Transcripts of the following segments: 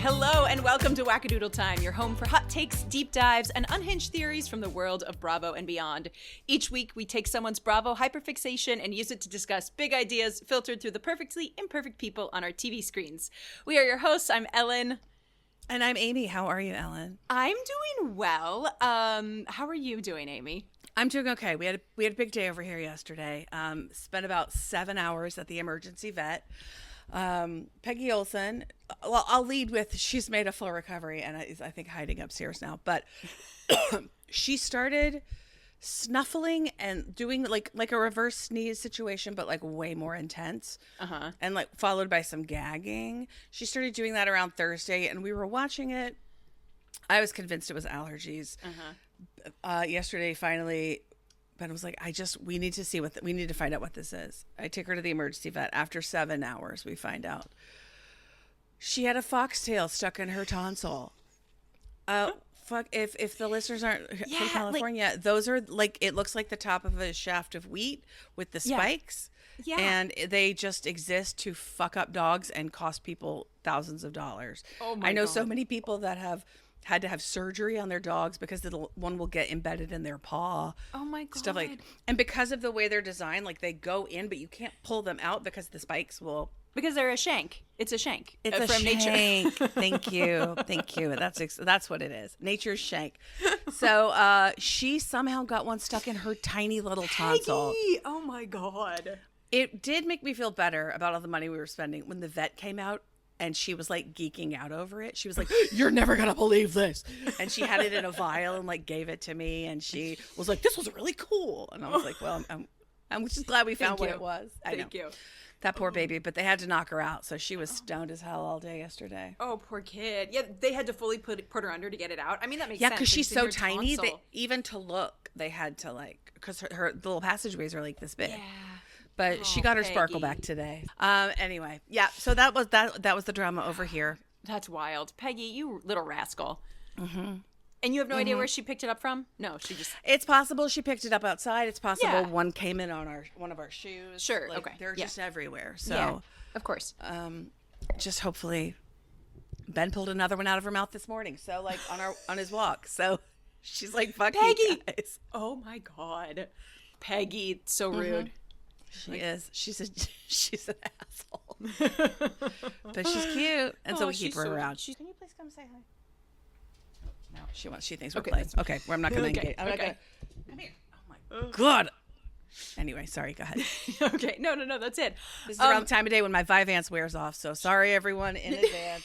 Hello and welcome to Wackadoodle Time, your home for hot takes, deep dives, and unhinged theories from the world of Bravo and beyond. Each week, we take someone's Bravo hyperfixation and use it to discuss big ideas filtered through the perfectly imperfect people on our TV screens. We are your hosts. I'm Ellen. And I'm Amy. How are you, Ellen? I'm doing well. How are you doing, Amy? I'm doing okay. We had a big day over here yesterday. Spent about 7 hours at the emergency vet. Peggy Olson, well, I'll lead with she's made a full recovery and is, I think, hiding upstairs now. But she started snuffling and doing like a reverse sneeze situation, but like way more intense. And like followed by some gagging. She started doing that around Thursday, and we were watching it. I was convinced it was allergies. Yesterday, finally, Ben was like, we need to find out what this is. I take her to the emergency vet. After 7 hours, we find out she had a foxtail stuck in her tonsil. Fuck, if the listeners aren't from California, those are like, it looks like the top of a shaft of wheat with the spikes. Yeah. And they just exist to fuck up dogs and cost people thousands of dollars. Oh my God. I know so many people that have had to have surgery on their dogs because the one will get embedded in their paw. Oh my God. Stuff like, and because of the way they're designed, like they go in, but you can't pull them out because the spikes will. Because they're a shank. It's a shank. It's a from shank. Nature. Thank you. That's what it is. Nature's shank. So she somehow got one stuck in her tiny little tonsil. Oh my God. It did make me feel better about all the money we were spending when the vet came out. And she was like geeking out over it. She was like, "You're never gonna believe this!" And she had it in a vial and like gave it to me. And she was like, "This was really cool." And I was like, "Well, I'm just glad we found what it was." Thank you. That poor baby, but they had to knock her out, so she was stoned as hell all day yesterday. Oh, poor kid. Yeah, they had to fully put her under to get it out. I mean, that makes sense. Yeah, because she's so tiny. Even to look, they had to because her the little passageways are like this big. Yeah. But she got her sparkle back today. Anyway, yeah. So that was the drama over here. That's wild, Peggy. You little rascal. Mm-hmm. And you have no idea where she picked it up from? No, she just. It's possible she picked it up outside. It's possible one came in on one of our shoes. Sure. Like, okay. They're just everywhere. So of course. Just hopefully, Ben pulled another one out of her mouth this morning. So like on his walk. So she's like, "Fuck Peggy." You guys. Oh my God, Peggy, so rude. She is. She's an asshole. But she's cute. And so we keep her around. Can you please come say hi? No, she thinks we're playing. Okay, I'm not going to engage. I'm not going to. Come here. Oh my God. Anyway, sorry, go ahead. Okay. No, that's it. This is around the time of day when my Vyvanse wears off. So sorry, everyone, in advance.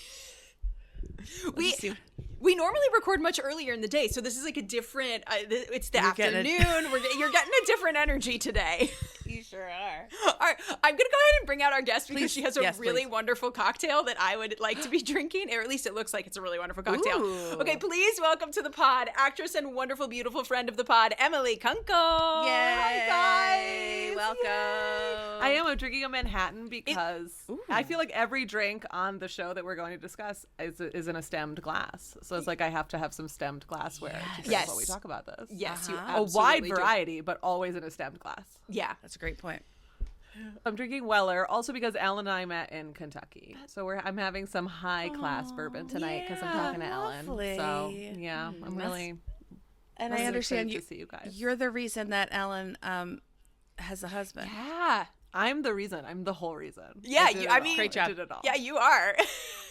We normally record much earlier in the day, so this is like a different. It's the afternoon. You're getting a different energy today. You sure are. All right, I'm gonna go ahead and bring out our guest because she has a really wonderful cocktail that I would like to be drinking, or at least it looks like it's a really wonderful cocktail. Ooh. Okay, please welcome to the pod, actress and wonderful, beautiful friend of the pod, Emily Kunkel. Yay! Hi guys. Welcome. Yay. I'm drinking a Manhattan because I feel like every drink on the show that we're going to discuss is in a stemmed glass. So it's like I have to have some stemmed glassware to drink while we talk about this. Yes, you a wide variety, but always in a stemmed glass. Yeah, that's a great point. I'm drinking Weller also because Ellen and I met in Kentucky. So I'm having some high class bourbon tonight because I'm talking to Ellen. So yeah, I'm really. And I understand to see you guys. You're the reason that Ellen has a husband. Yeah. I'm the reason. I'm the whole reason. Yeah, great job. I did it all. Yeah, you are.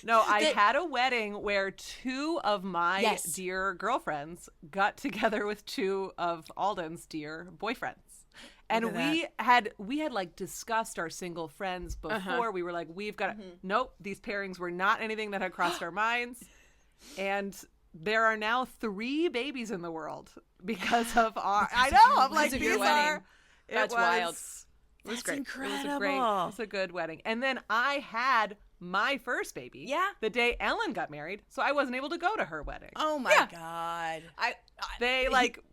No, I had a wedding where two of my dear girlfriends got together with two of Alden's dear boyfriends. And we had like discussed our single friends before. We were like, we've got nope, these pairings were not anything that had crossed our minds. And there are now 3 babies in the world because of our I know. I'm like, these are That's wild. It was great. Incredible. It was a good wedding. And then I had my first baby the day Ellen got married, so I wasn't able to go to her wedding. Oh my God.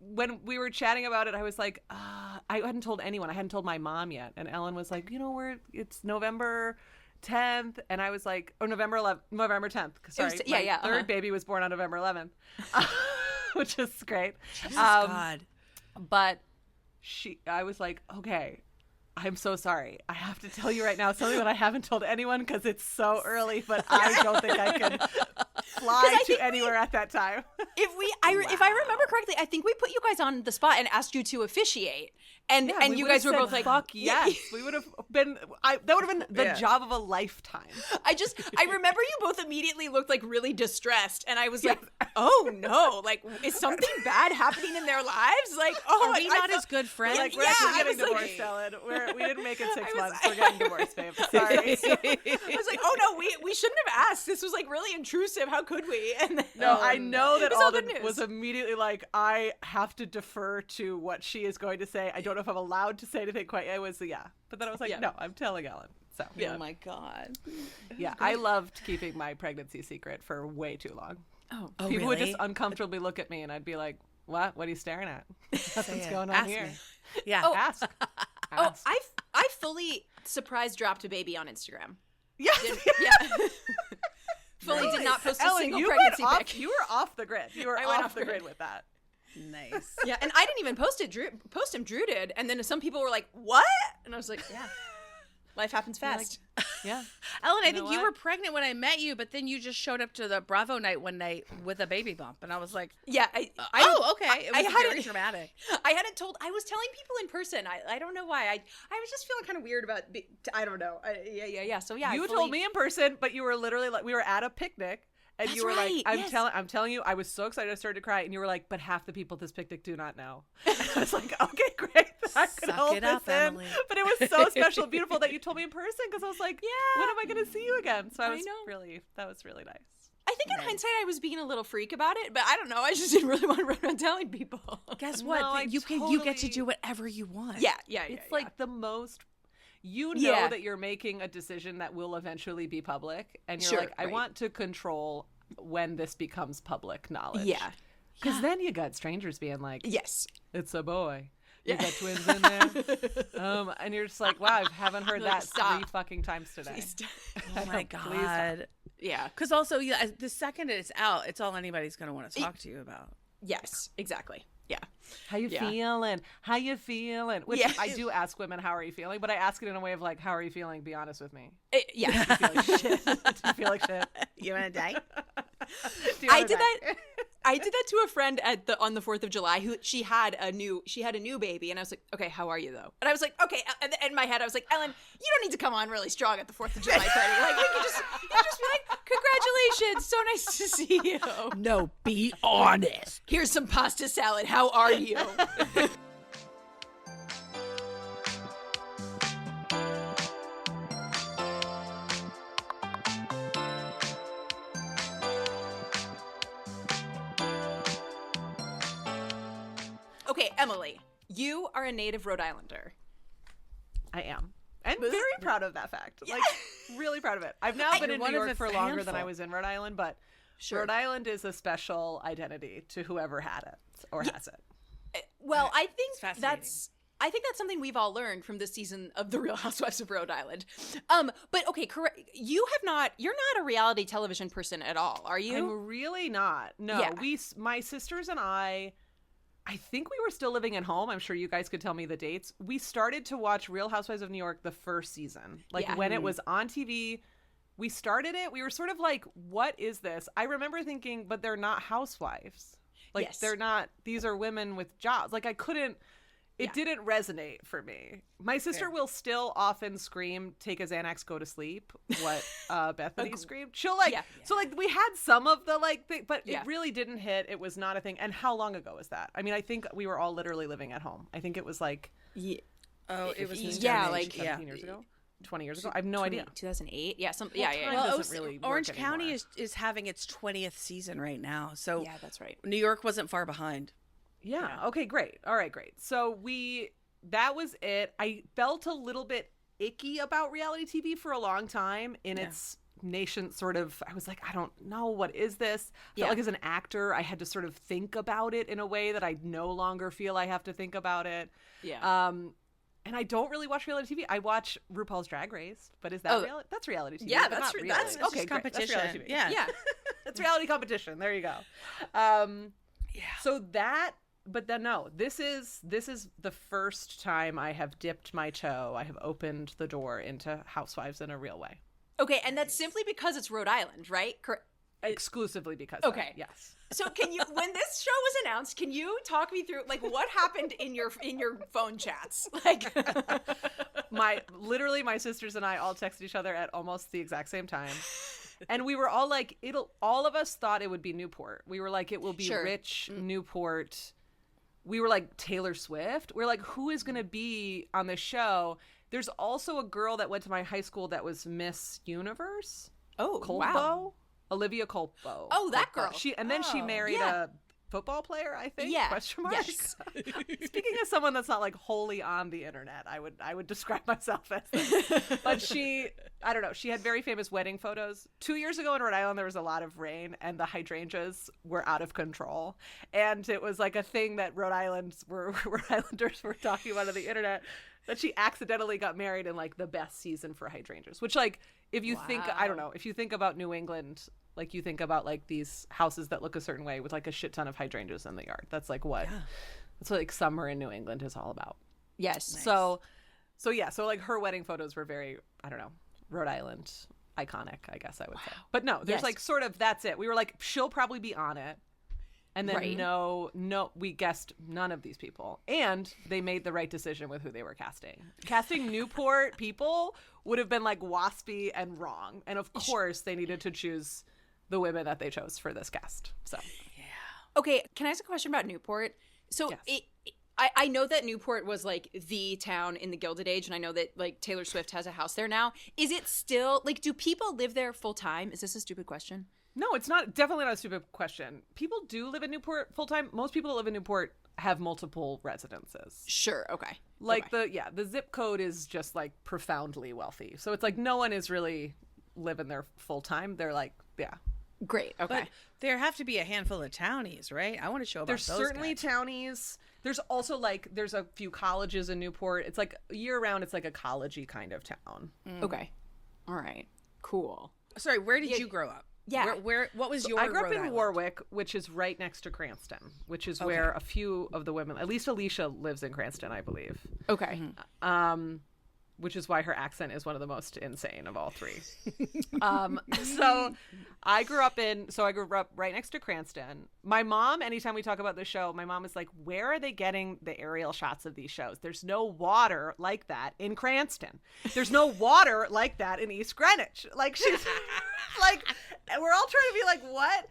When we were chatting about it, I was like, I hadn't told anyone. I hadn't told my mom yet. And Ellen was like, it's November 10th. And I was like, November 10th. Sorry. Third baby was born on November 11th, which is great. Jesus God. But I was like, okay, I'm so sorry. I have to tell you right now something that I haven't told anyone because it's so early, but I don't think I could fly to anywhere at that time. If I remember correctly, I think we put you guys on the spot and asked you to officiate. And you guys were both like, fuck yes. We would have been, that would have been the job of a lifetime. I remember you both immediately looked like really distressed. And I was like, oh no, like, is something bad happening in their lives? Like, oh, are we not as good friends? Like, we're actually getting divorced, Ellen. We didn't make it 6 months. We're getting divorced, babe. Sorry. I was like, oh no, we shouldn't have asked. This was like really intrusive. How could we? And then, I know that Alden was immediately like, I have to defer to what she is going to say. I don't know if I'm allowed to say anything quite. It was, but then I was like, no, I'm telling Ellen. So oh my God. Yeah, I loved keeping my pregnancy secret for way too long. Oh, people really? would just uncomfortably look at me and I'd be like, what are you staring at? What's going on Ask here? me. Yeah. Oh. Ask. Oh, I fully surprise dropped a baby on Instagram. Yeah. Fully did not post a Ellen, single you pregnancy went pic. You were off the grid. You were I went off the grid with that. Nice. Yeah, and I didn't even post him. Drew did, and then some people were like, "What?" And I was like, "Yeah, life happens fast." Yeah. Ellen, I think you were pregnant when I met you, but then you just showed up to the Bravo night one night with a baby bump, and I was like, "Yeah, okay." It was very dramatic. I hadn't told. I was telling people in person. I don't know why. I was just feeling kind of weird about. I don't know. Yeah. So yeah, you told me in person, but you were literally like, we were at a picnic. And That's you were right, like, yes. I'm telling you, I was so excited I started to cry. And you were like, but half the people at this picnic do not know. And I was like, okay, great. I could hold this in. Emily. But it was so special and beautiful that you told me in person because I was like, when am I going to see you again? So that was really nice. I think in hindsight I was being a little freak about it, but I don't know. I just didn't really want to run around telling people. Guess what? No, you get to do whatever you want. Yeah. It's like the most. You know that you're making a decision that will eventually be public. And you're like, I want to control when this becomes public knowledge. Yeah. Because then you got strangers being like, yes, it's a boy. You got twins in there. And you're just like, wow, I haven't heard that stop. 3 fucking times today. Oh my God. Yeah. Because also, the second it's out, it's all anybody's going to want to talk to you about. Yes, exactly. Yeah. How you feeling? How you feeling? Which I do ask women, how are you feeling? But I ask it in a way of like, how are you feeling? Be honest with me. Yeah. Do you feel like shit? Do you feel like shit? You want to die? I did that to a friend on the 4th of July who she had a new baby, and I was like, okay, how are you though? And I was like, okay, and in my head I was like, Ellen, you don't need to come on really strong at the 4th of July party. Like, you can just be like, congratulations, so nice to see you. No, be honest. Here's some pasta salad. How are you? Okay, Emily, you are a native Rhode Islander. I am. And very proud of that fact. Like, really proud of it. I've now been in New York for longer than I was in Rhode Island, but Rhode Island is a special identity to whoever had it or has it. Well, I think that's something we've all learned from this season of The Real Housewives of Rhode Island. But okay, correct. You're not a reality television person at all, are you? I'm really not. No, my sisters and I think we were still living at home. I'm sure you guys could tell me the dates. We started to watch Real Housewives of New York the first season. When it was on TV, we started it. We were sort of like, what is this? I remember thinking, but they're not housewives. They're not, these are women with jobs. Like, I couldn't, it didn't resonate for me. My sister will still often scream, take a Xanax, go to sleep, what Bethany screamed. She'll so we had some of the but it really didn't hit. It was not a thing. And how long ago was that? I mean, I think we were all literally living at home. I think it was like, it was 17 years ago. 20 years ago? I have no idea. 2008? Yeah, Well, Orange County is having its 20th season right now. So yeah, that's right. New York wasn't far behind. Yeah. Okay, great. All right, great. So that was it. I felt a little bit icky about reality TV for a long time in its nascent sort of, I was like, I don't know, what is this? I felt like as an actor, I had to sort of think about it in a way that I no longer feel I have to think about it. Yeah. And I don't really watch reality TV. I watch RuPaul's Drag Race, but is that reality? That's reality TV. Yeah, but that's not reality. That's okay, competition. That's reality TV. Yeah. It's reality competition. There you go. So that but then no, this is the first time I have dipped my toe. I have opened the door into Housewives in a real way. Okay, and that's simply because it's Rhode Island, right? Exclusively because okay, yes. So can you, when this show was announced, can you talk me through like what happened in your phone chats? Like my sisters and I all texted each other at almost the exact same time. And we were all like, all of us thought it would be Newport. We were like, it will be rich Newport. We were like, Taylor Swift. We're like, who is going to be on this show? There's also a girl that went to my high school that was Miss Universe. Oh, Colpo? wow. Olivia Colpo. Oh, that girl. She married a football player, I think. Yeah. Question mark. Yes. Speaking as someone that's not like wholly on the internet, I would describe myself as this. But I don't know. She had very famous wedding photos. 2 years ago in Rhode Island, there was a lot of rain, and the hydrangeas were out of control. And it was like a thing that Rhode Islanders were talking about on the internet. That she accidentally got married in like the best season for hydrangeas, which like if you think, I don't know, if you think about New England, like you think about like these houses that look a certain way with like a shit ton of hydrangeas in the yard. That's like that's what like summer in New England is all about. Yes. Nice. So like her wedding photos were very, I don't know, Rhode Island iconic, I guess I would say. But no, there's like sort of, that's it. We were like, she'll probably be on it. And then no, we guessed none of these people. And they made the right decision with who they were casting. Casting Newport people would have been like waspy and wrong. And of course, they needed to choose the women that they chose for this cast. So, yeah. Okay, can I ask a question about Newport? So yes. I know that Newport was like the town in the Gilded Age, and I know that like Taylor Swift has a house there now. Is it still like, do people live there full time? Is this a stupid question? No, it's not. Definitely not a stupid question. People do live in Newport full time. Most people that live in Newport have multiple residences. Sure. Okay. Like the zip code is just like profoundly wealthy. So it's like no one is really living there full time. They're like, great. Okay. But there have to be a handful of townies, right? I want to show about There's those certainly guys. Townies. There's also like, there's a few colleges in Newport. It's like year round. It's like a college-y kind of town. Okay. All right. Cool. Sorry, where did you grow up? Yeah. What was your I grew up Rhode in Island? Warwick, which is right next to Cranston, which is where a few of the women, at least Alicia lives in Cranston, I believe. Okay. Which is why her accent is one of the most insane of all three. So I grew up right next to Cranston. My mom, anytime we talk about the show, my mom is like, where are they getting the aerial shots of these shows? There's no water like that in Cranston. There's no water like that in East Greenwich. Like she's like, we're all trying to be like, what?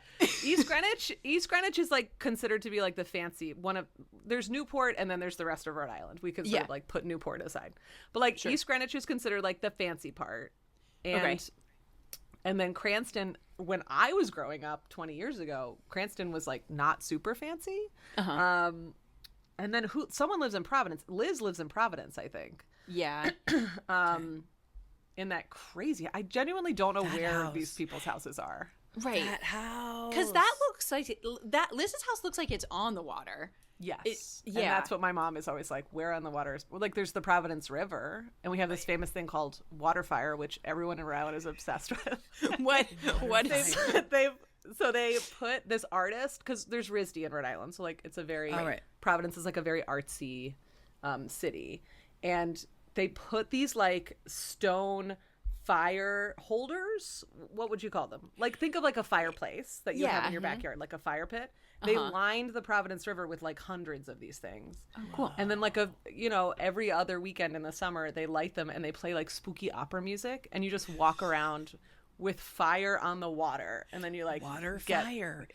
East Greenwich is like considered to be like the fancy one of, there's Newport and then there's the rest of Rhode Island. We could sort of like put Newport aside. But like East Greenwich is considered like the fancy part. And then Cranston, when I was growing up 20 years ago, Cranston was like not super fancy. And then someone lives in Providence. Liz lives in Providence, I think. Yeah. In that crazy, I genuinely don't know where these people's houses are. Right. That house. Because that looks like Liz's house looks like it's on the water. Yes. And that's what my mom is always like, where on the water is, well, like there's the Providence River, and we have this famous thing called Waterfire, which everyone in Rhode Island is obsessed with. What is So they put this artist, because there's RISD in Rhode Island, so like it's a very Providence is like a very artsy city, and they put these like stone fire holders. What would you call them? Like think of like a fireplace that you have in your backyard, like a fire pit. They lined the Providence River with like hundreds of these things. Oh, cool. And then like every other weekend in the summer they light them and they play like spooky opera music, and you just walk around with fire on the water, and then you like water fire.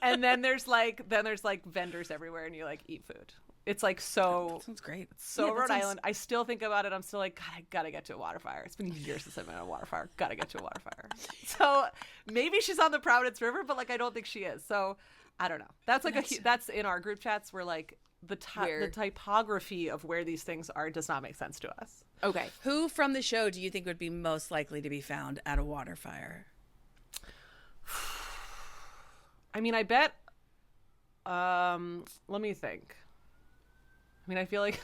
And then there's like vendors everywhere, and you like eat food. It's like so. That sounds great. So Rhode Island. I still think about it. I'm still like, God, I gotta get to a Waterfire. It's been years since I've been on a Waterfire. Gotta get to a Waterfire. So maybe she's on the Providence River, but like I don't think she is. So I don't know. That's like that's in our group chats where like the typography of where these things are does not make sense to us. Okay. Who from the show do you think would be most likely to be found at a Waterfire? I mean, I bet. Let me think. I mean, I feel like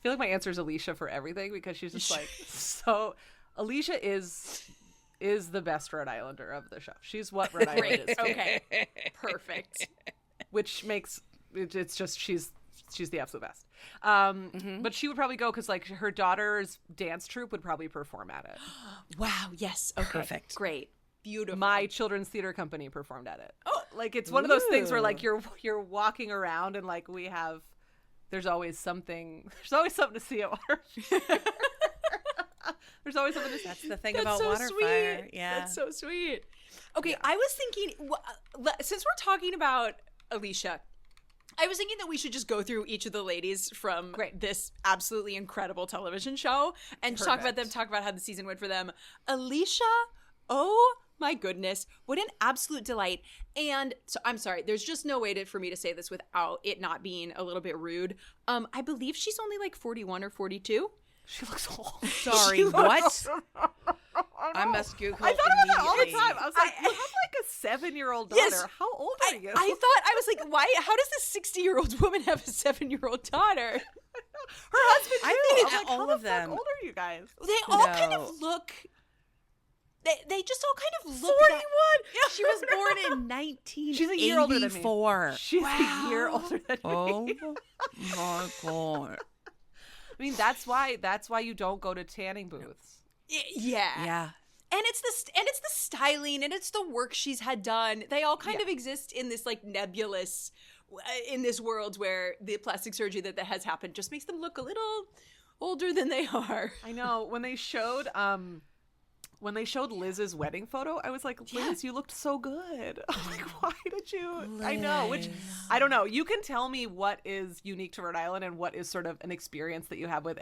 my answer is Alicia for everything, because she's just like, so Alicia is is the best Rhode Islander of the show. She's what Rhode Island is. Okay. Perfect. Which makes it's just she's the absolute best. But she would probably go because like her daughter's dance troupe would probably perform at it. Wow. Yes. Okay. Perfect. Great. Beautiful. My children's theater company performed at it. Oh, like it's one of those things where like you're walking around and like there's always something to see at Waterfire. There's always something to see. That's the thing about Waterfire. Sweet. Yeah. That's so sweet. Okay, I was thinking, since we're talking about Alicia, I was thinking that we should just go through each of the ladies from this absolutely incredible television show and talk about how the season went for them. Alicia, oh my goodness, what an absolute delight. And so I'm sorry, there's just no way for me to say this without it not being a little bit rude. I believe she's only like 41 or 42. She looks old. Sorry, what? I must Google. I thought about that all the time. I was like, you have like a 7-year-old daughter. Yes, How old are you? I was like, why? How does this 60-year-old woman have a 7-year-old daughter? Her husband too. I think like, all how of the them. fuck old are you guys? They all kind of look. They just all kind of look 41. She was born in 1984. She's a year older than me. She's a year older than me. Oh my god. I mean, that's why you don't go to tanning booths. Yeah. And it's the styling and it's the work she's had done. They all kind of exist in this like nebulous in this world where the plastic surgery that has happened just makes them look a little older than they are. I know. When they showed Liz's wedding photo, I was like, Liz, you looked so good. I'm like, why did you? Liz. I know, which I don't know. You can tell me what is unique to Rhode Island and what is sort of an experience that you have with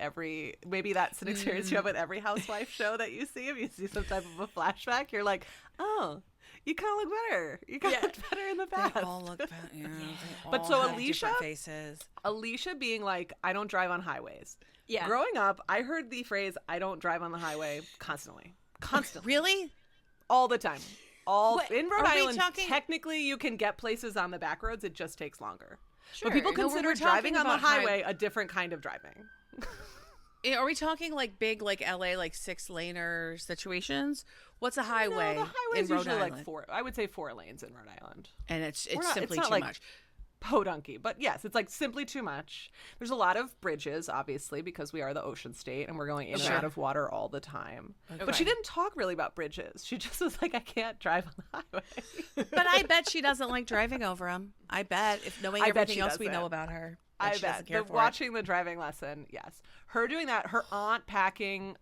maybe that's an experience you have with every housewife show that you see. If you see some type of a flashback, you're like, oh, you kind of look better. You kind of looked better in the past. They all look better. Yeah, but so Alicia, faces. Alicia being like, I don't drive on highways. Yeah. Growing up, I heard the phrase, I don't drive on the highway constantly. Really? All the time. In Rhode Island, talking... technically you can get places on the back roads. It just takes longer. Sure. But people consider driving on the highway a different kind of driving. Are we talking like big, like LA, like 6-laner situations? What's a highway? No, the highway's in Rhode usually Island? like 4. I would say 4 lanes in Rhode Island. And it's not simply too like, much. Podunky, but yes, it's like simply too much. There's a lot of bridges, obviously, because we are the ocean state and we're going in and out of water all the time. Okay. But she didn't talk really about bridges. She just was like, I can't drive on the highway. But I bet she doesn't like driving over them. I bet, if knowing everything else we know about her. I bet. Watching the driving lesson, yes. Her doing that, her aunt packing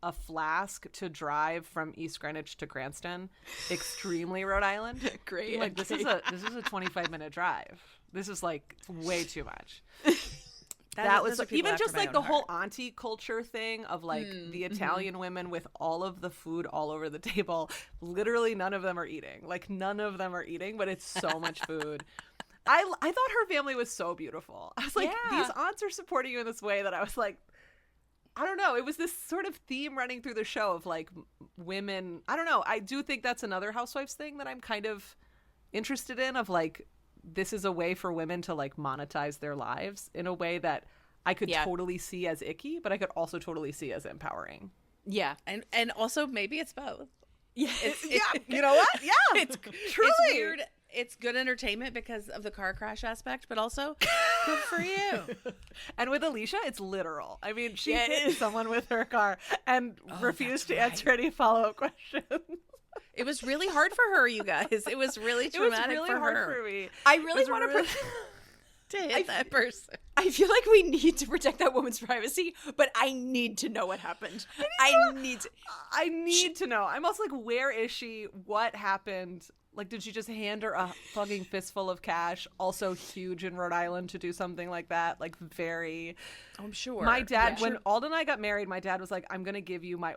a flask to drive from East Greenwich to Cranston, extremely Rhode Island. Great. Like this is a 25-minute drive. This is like way too much. That was even just like the whole auntie culture thing of like the Italian women with all of the food all over the table. Literally none of them are eating. Like none of them are eating, but it's so much food. I thought her family was so beautiful. I was like, these aunts are supporting you in this way that I was like, I don't know. It was this sort of theme running through the show of like women. I don't know. I do think that's another housewives thing that I'm kind of interested in, of like, this is a way for women to like monetize their lives in a way that I could totally see as icky, but I could also totally see as empowering. Yeah. And also maybe it's both. Yeah. You know what? Yeah. It's weird. It's good entertainment because of the car crash aspect, but also good for you. And with Alicia, it's literal. I mean, she hit someone with her car and refused to answer any follow-up questions. It was really hard for her, you guys. It was really traumatic for her. Hard for me. I really want to hit that person. I feel like we need to protect that woman's privacy, but I need to know what happened. I need to know. I'm also like, where is she? What happened? Like, did she just hand her a fucking fistful of cash? Also huge in Rhode Island to do something like that. Like, very. I'm sure. My dad, when Alden and I got married, my dad was like, I'm going to give you my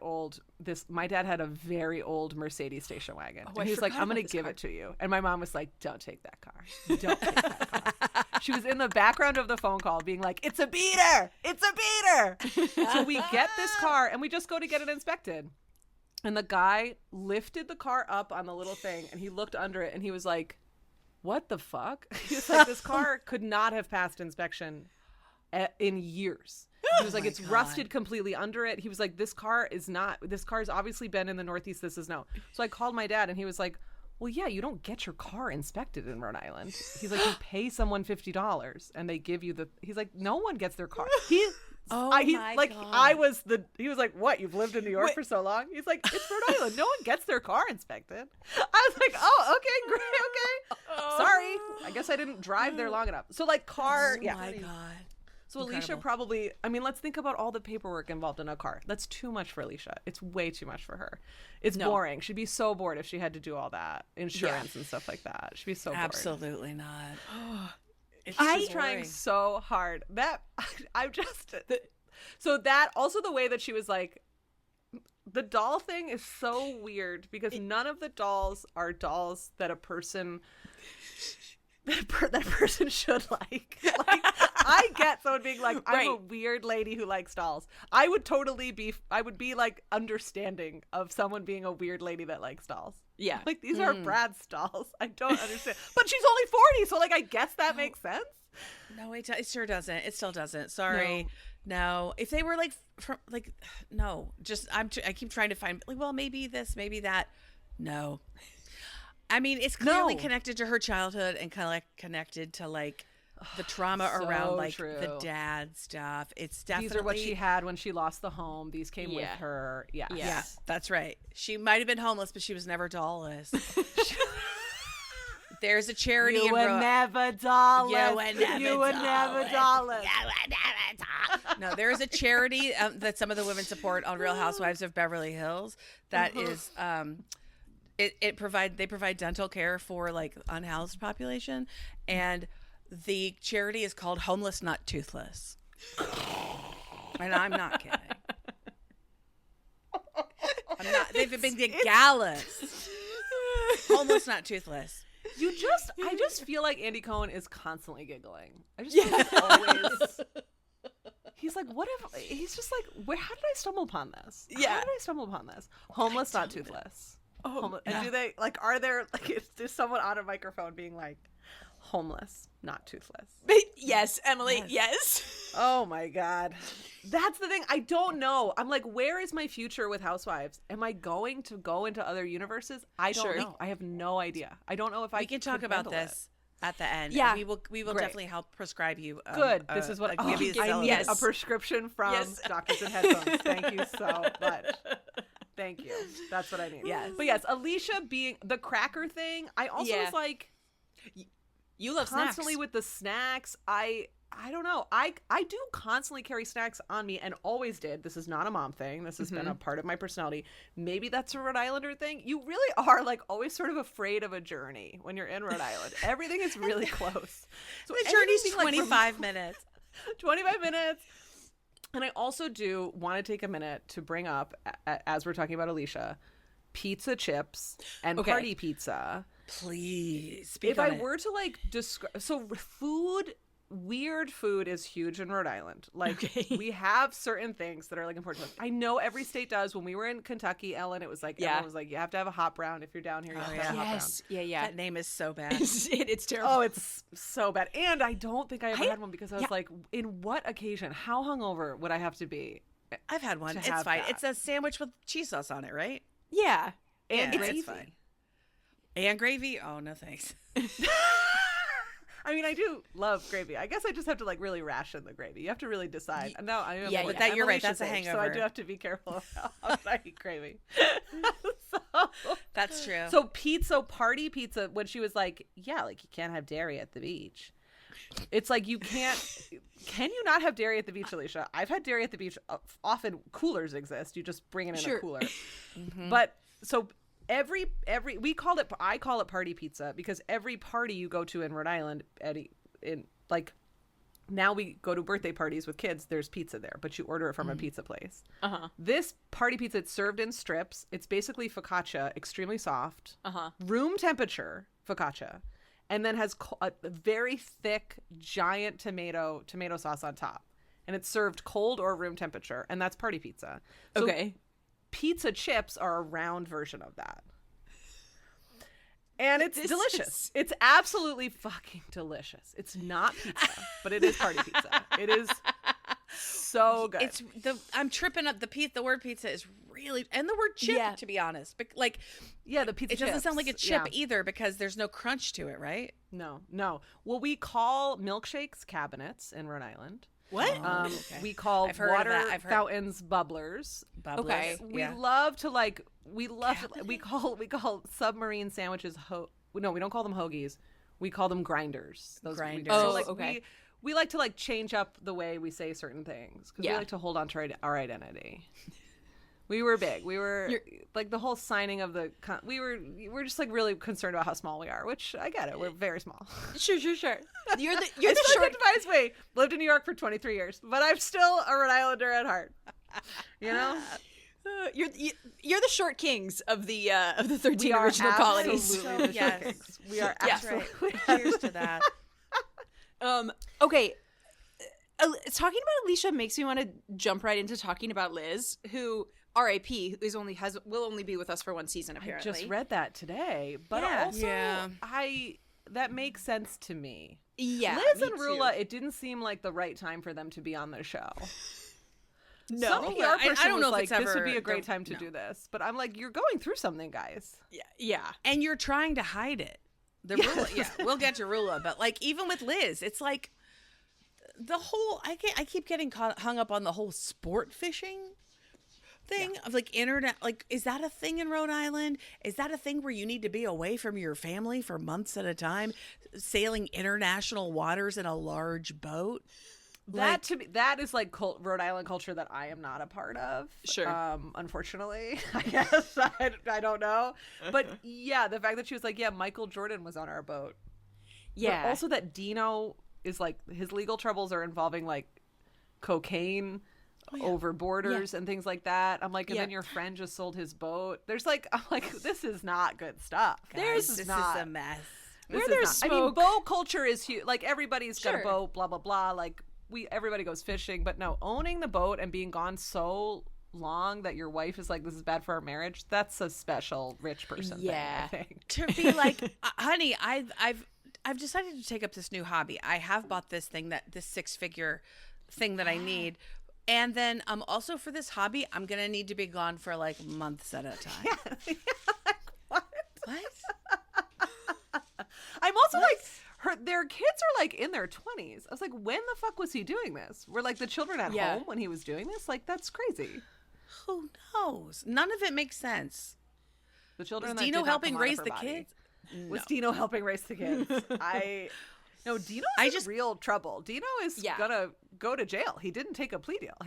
dad had a very old Mercedes station wagon. And he was like, I'm going to give it to you. And my mom was like, don't take that car. Don't take that car. She was in the background of the phone call being like, it's a beater. It's a beater. So we get this car and we just go to get it inspected. And the guy lifted the car up on the little thing and he looked under it and he was like, what the fuck? He was like, this car could not have passed inspection in years. He was like, it's rusted completely under it. He was like, this car's obviously been in the Northeast. This is no. So I called my dad and he was like, well, yeah, you don't get your car inspected in Rhode Island. He's like, you pay someone $50 and they give you he's like, no one gets their car. He was like, what? You've lived in New York for so long? He's like, it's Rhode Island. No one gets their car inspected. I was like, oh, okay, great, okay. Sorry. I guess I didn't drive there long enough. So like car, Oh my God. So Alicia probably, I mean, let's think about all the paperwork involved in a car. That's too much for Alicia. It's way too much for her. It's boring. She'd be so bored if she had to do all that insurance and stuff like that. She'd be so bored. Absolutely not. I'm trying so hard. So that also the way that she was like, the doll thing is so weird because none of the dolls are dolls that a person that person should like. Like, I get someone being like, I'm a weird lady who likes dolls. I would be like understanding of someone being a weird lady that likes dolls. Yeah. Like, these are Brad's dolls. I don't understand. But she's only 40, so like, I guess that makes sense. No, it sure doesn't. It still doesn't. Sorry. No. If they were like, no. Just, I keep trying to find, like, well, maybe this, maybe that. No. I mean, it's clearly connected to her childhood and kind of like connected to like the trauma around like the dad stuff. It's definitely, these are what she had when she lost the home. These came with her. Yes. Yeah, that's right. She might have been homeless, but she was never dollless. There's a charity. You were never dollless. You were never dollless. No, there is a charity that some of the women support on Real Housewives of Beverly Hills. That is, they provide dental care for like unhoused population, and the charity is called Homeless Not Toothless. And I'm not kidding. I'm not. They've been gallus. Homeless Not Toothless. I just feel like Andy Cohen is constantly giggling. I just feel like always. He's like, what if? He's just like, how did I stumble upon this? Yeah. How did I stumble upon this? Homeless Not Toothless. And do they like? Are there like? Is someone on a microphone being like, homeless, not toothless? Yes, Emily. Yes. Oh my God, that's the thing. I don't know. I'm like, where is my future with Housewives? Am I going to go into other universes? I don't know. I have no idea. I don't know if we can talk about this at the end. Yeah, we will definitely help prescribe you. Good. This is what I need. A prescription from Doctors and Headphones. Thank you so much. Thank you. That's what I need. Yes. But yes, Alicia being the cracker thing. I also was like, you love constantly snacks. with the snacks. I don't know. I do constantly carry snacks on me and always did. This is not a mom thing. This has been a part of my personality. Maybe that's a Rhode Islander thing. You really are like always sort of afraid of a journey when you're in Rhode Island. Everything is really close. So the journey's 25 minutes. 25 minutes. And I also do want to take a minute to bring up, as we're talking about Alicia, pizza chips and party pizza. Please. If I were to like describe, so weird food is huge in Rhode Island. Like we have certain things that are like important to us. I know every state does. When we were in Kentucky, Ellen, it was like, everyone was like, you have to have a hot brown. If you're down here, you have to have a hot brown. Yeah. That name is so bad. It's terrible. Oh, it's so bad. And I don't think I ever had one because I was like, in what occasion? How hungover would I have to be? I've had one. It's fine. That. It's a sandwich with cheese sauce on it, right? Yeah. And gravy. It's fine. And gravy? Oh, no thanks. I mean, I do love gravy. I guess I just have to like really ration the gravy. You have to really decide. No, you're right. That's a hangover. So I do have to be careful of how I eat gravy. That's true. So party pizza, when she was like, like you can't have dairy at the beach. It's like you can't. Can you not have dairy at the beach, Alicia? I've had dairy at the beach. Often coolers exist. You just bring it in a cooler. But so. I call it party pizza because every party you go to in Rhode Island, now we go to birthday parties with kids, there's pizza there, but you order it from a pizza place. This party pizza, it's served in strips. It's basically focaccia, extremely soft, room temperature focaccia, and then has a very thick, giant tomato sauce on top. And it's served cold or room temperature, and that's party pizza. So pizza chips are a round version of that. And it's delicious. It's absolutely fucking delicious. It's not pizza, but it is party pizza. It is so good. I'm tripping up the word pizza is really, and the word chip, to be honest. But like, yeah, the pizza it doesn't chips. sound like a chip either because there's no crunch to it, right? No. Well, we call milkshakes cabinets in Rhode Island. What? Okay. We call I've heard of water that. I've heard- fountains bubblers. Okay. We love to we call submarine sandwiches no, we don't call them hoagies. We call them grinders. Grinders. Okay. We like to change up the way we say certain things because we like to hold on to our identity. We were big. We were like the whole signing of the. We're just really concerned about how small we are, which I get it. We're very small. Sure. You're the short. Lived in New York for 23 years, but I'm still a Rhode Islander at heart. You know. You're the short kings of the 13 original colonies. Yes, we are absolutely. Right. Cheers to that. Okay. Talking about Alicia makes me want to jump right into talking about Liz, who R.I.P. will only be with us for one season apparently. I just read that today, but also that makes sense to me. Yeah, Liz and Rula, it didn't seem like the right time for them to be on the show. No, some PR person I don't know was if it's this would be ever- a great time to do this, but I'm like, you're going through something, guys. Yeah. And you're trying to hide it. Rula, we'll get to Rula, but even with Liz, it's like the whole. I keep getting hung up on the whole sport fishing thing of internet. Is that a thing in Rhode Island? Is that a thing where you need to be away from your family for months at a time, sailing international waters in a large boat? That to me, that is Rhode Island culture that I am not a part of. Sure. Unfortunately, I guess I don't know, but yeah, the fact that she was Michael Jordan was on our boat. Yeah. But also that Dino is his legal troubles are involving cocaine over borders and things like that. I'm and then your friend just sold his boat. This is not good stuff. This is a mess. Where there's smoke. I mean, boat culture is huge. Everybody's got a boat. Blah blah blah. Everybody goes fishing, but no, owning the boat and being gone so long that your wife is this is bad for our marriage. That's a special rich person thing, I think. To be honey, I've decided to take up this new hobby. I have bought this 6-figure thing that I need. And then also for this hobby, I'm going to need to be gone for months at a time. What? I'm also their kids are in their 20s. I was when the fuck was he doing this? Were the children at home when he was doing this? That's crazy. Who knows? None of it makes sense. The children. Was Dino helping raise the kids? Was Dino helping raise the kids? Dino's in real trouble. Dino is gonna go to jail. He didn't take a plea deal.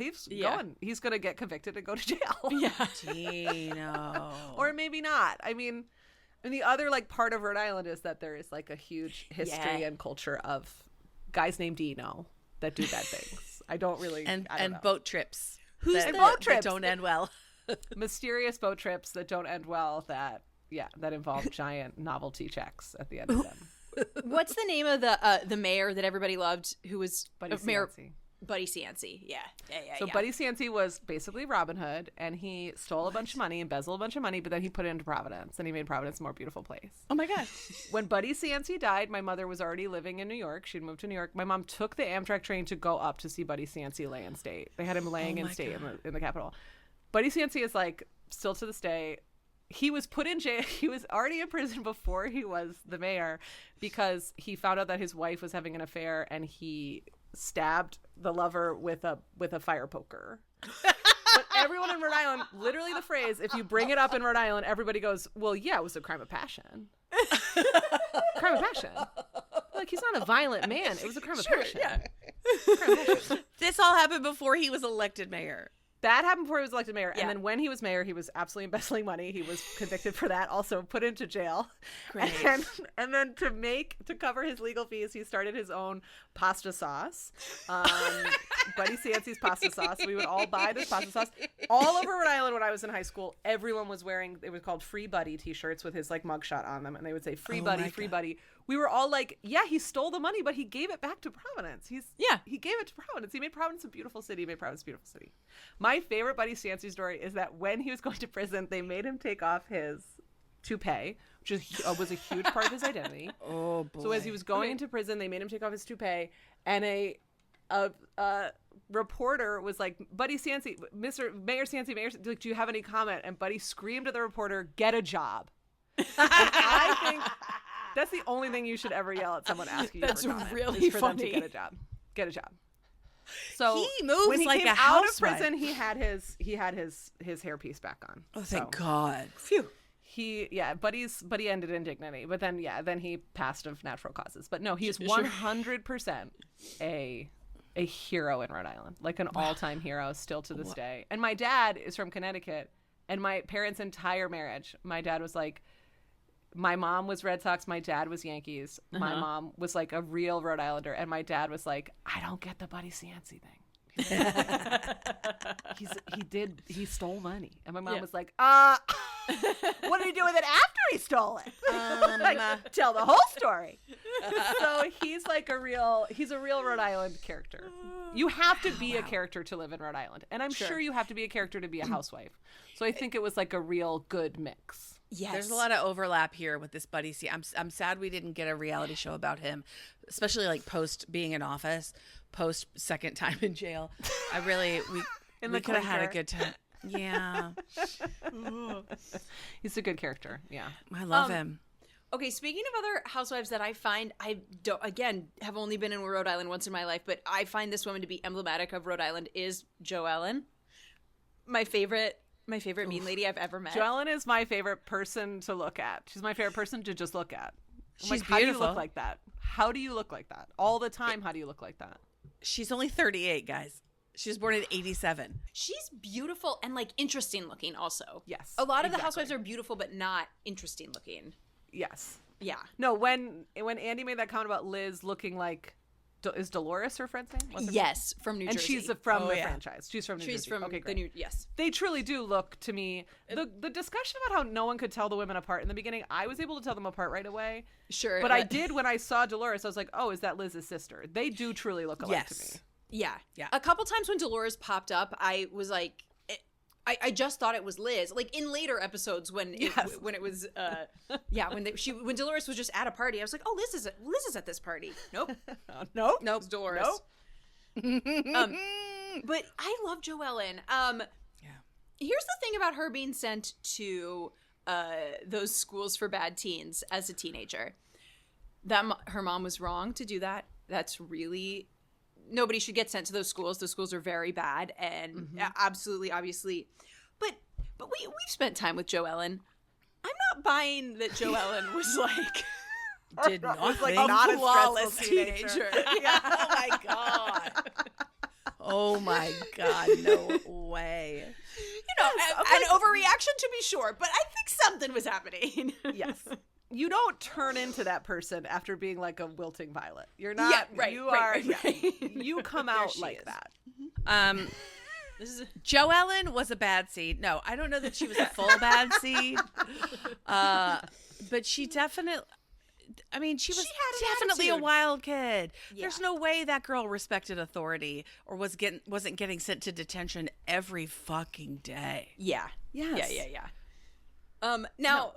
He's gonna get convicted and go to jail. Yeah. Dino. Or maybe not. I mean, and the other part of Rhode Island is that there is a huge history and culture of guys named Dino that do bad things. I don't know. Boat trips. Boat trips that don't end well. Mysterious boat trips that don't end well. That involve giant novelty checks at the end of them. What's the name of the mayor that everybody loved, who was Mayor Cianci. Buddy Cianci? Yeah. So Buddy Cianci was basically Robin Hood, and he stole a bunch of money, embezzled a bunch of money, but then he put it into Providence, and he made Providence a more beautiful place. Oh my God. When Buddy Cianci died, my mother was already living in New York. She'd moved to New York. My mom took the Amtrak train to go up to see Buddy Cianci lay in state. They had him laying in state in the Capitol. Buddy Cianci is still to this day. He was put in jail. He was already in prison before he was the mayor because he found out that his wife was having an affair, and he stabbed the lover with a fire poker. But everyone in Rhode Island, literally the phrase, if you bring it up in Rhode Island, everybody goes, well, yeah, it was a crime of passion. Crime of passion. He's not a violent man. It was a crime of passion. Yeah. Crime of passion. This all happened before he was elected mayor. That happened before he was elected mayor. Yeah. And then when he was mayor, he was absolutely embezzling money. He was convicted for that, also put into jail. Great. And then to cover his legal fees, he started his own pasta sauce. Buddy Cianci's pasta sauce. We would all buy this pasta sauce. All over Rhode Island when I was in high school, everyone was wearing, it was called Free Buddy t-shirts with his mugshot on them. And they would say, Free Buddy, Free Buddy. We were all he stole the money, but he gave it back to Providence. He gave it to Providence. He made Providence a beautiful city. My favorite Buddy Cianci story is that when he was going to prison, they made him take off his toupee, which was a huge part of his identity. Oh, boy. So as he was going into prison, they made him take off his toupee, and a reporter was like, Buddy Cianci, Mayor Cianci, like, do you have any comment? And Buddy screamed at the reporter, "Get a job." And I think that's the only thing you should ever yell at someone asking you That's for comment, really is for them to funny. get a job. Get a job. So He moves when he like came a out of housewife. prison, he had his hairpiece back on. Oh, thank So God. Phew. Buddy ended in dignity, but then he passed of natural causes. But no, he's 100% a hero in Rhode Island, like an all-time hero still to this day. And my dad is from Connecticut, and my parents' entire marriage, my dad was like, my mom was Red Sox, my dad was Yankees. My mom was like a real Rhode Islander, and my dad was like, I don't get the Buddy Cianci thing. He stole money. And my mom was like, what did he do with it after he stole it? Like, tell the whole story. So he's like a real Rhode Island character. You have to be a character to live in Rhode Island. And I'm sure you have to be a character to be a housewife. So I think it was like a real good mix. Yes. There's a lot of overlap here with this Buddy C. I'm sad we didn't get a reality show about him, especially like post being in office, post second time in jail. We could have had a good time. Yeah. He's a good character. Yeah. I love him. Okay, speaking of other housewives that I find, I don't, again, have only been in Rhode Island once in my life, but I find this woman to be emblematic of Rhode Island is Joellen. My favorite mean lady I've ever met. Joellen is my favorite person to look at. She's my favorite person to just look at. I'm She's like, how do you beautiful. look like that? How do you look like that? All the time, how do you look like that? She's only 38, guys. She was born in 87. She's beautiful and like interesting looking also. Yes, A lot of the exactly. housewives are beautiful but not interesting looking. Yes. Yeah. No, when Andy made that comment about Liz looking like, is Dolores her friend's name? What's her Yes, from New And Jersey. she's from Oh, the yeah. franchise. She's from New She's Jersey. from Okay, the great. New, yes. They truly do look to me. The discussion about how no one could tell the women apart in the beginning, I was able to tell them apart right away. Sure. But I did when I saw Dolores. I was like, oh, is that Liz's sister? They do truly look alike to me. Yes. Yeah. Yeah. A couple times when Dolores popped up, I was like, I just thought it was Liz. Like in later episodes when it was when Dolores was just at a party, I was like, oh, Liz is at this party. Nope. Nope. It's Dolores. Nope. But I love Joellen. Here's the thing about her being sent to those schools for bad teens as a teenager. Her mom was wrong to do that. That's really, nobody should get sent to those schools. Those schools are very bad and absolutely, obviously. But we've spent time with Joellen. I'm not buying that Joellen was like Did not like think. not a flawless stressful teenager. yeah. Oh my God. Oh my God. No way. You know, an overreaction to be sure, but I think something was happening. Yes. You don't turn into that person after being like a wilting violet. You're not. Yeah, right, You right, are. right. Yeah, you come out she like is. that. This is Joellen was a bad seed. No, I don't know that she was a full bad seed. But she definitely, I mean, she was She had an definitely a attitude. wild kid. Yeah. There's no way that girl respected authority or wasn't getting sent to detention every fucking day. yeah. Yes. Yeah. Now,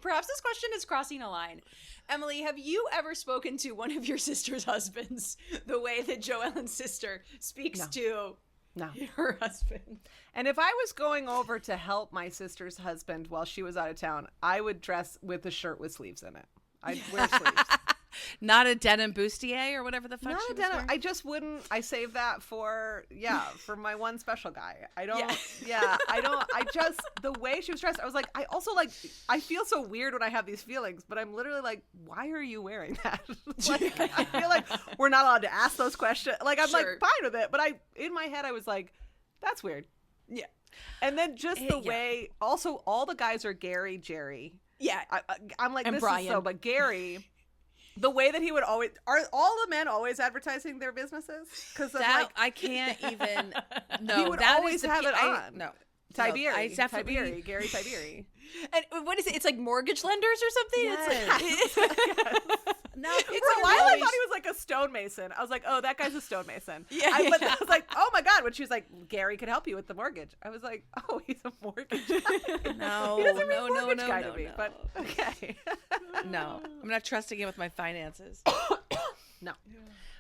perhaps this question is crossing a line. Emily, have you ever spoken to one of your sister's husbands the way that Joellen's sister speaks to No. her husband? And if I was going over to help my sister's husband while she was out of town, I would dress with a shirt with sleeves in it. I'd wear sleeves. Not a denim bustier or whatever the fuck Not she a was denim. wearing? I just wouldn't. I save that for my one special guy. I don't. I just the way she was dressed. I was like, I also like. I feel so weird when I have these feelings, but I'm literally like, why are you wearing that? Like, I feel like we're not allowed to ask those questions. Like I'm like Sure. fine with it, but in my head I was like, that's weird. Yeah. And then just the way. Also, all the guys are Gary, Jerry. Yeah. I'm like, And this Brian. is so, but Gary, the way that he would always, are all the men always advertising their businesses? Because That I can't even. No, he would that always is the have it I- on. No, Tiberi, I definitely. Gary Tiberi. And what is it? It's like mortgage lenders or something? Yes. It's like, No, For people a are while, I always- thought he was like a stonemason. I was like, oh, that guy's a stonemason. Yeah, But yeah. I was like, oh my God. When she was like, Gary could help you with the mortgage. I was like, oh, he's a mortgage guy. No, He doesn't read no, mortgage no, guy no, to me, no. but okay. No, I'm not trusting him with my finances. No.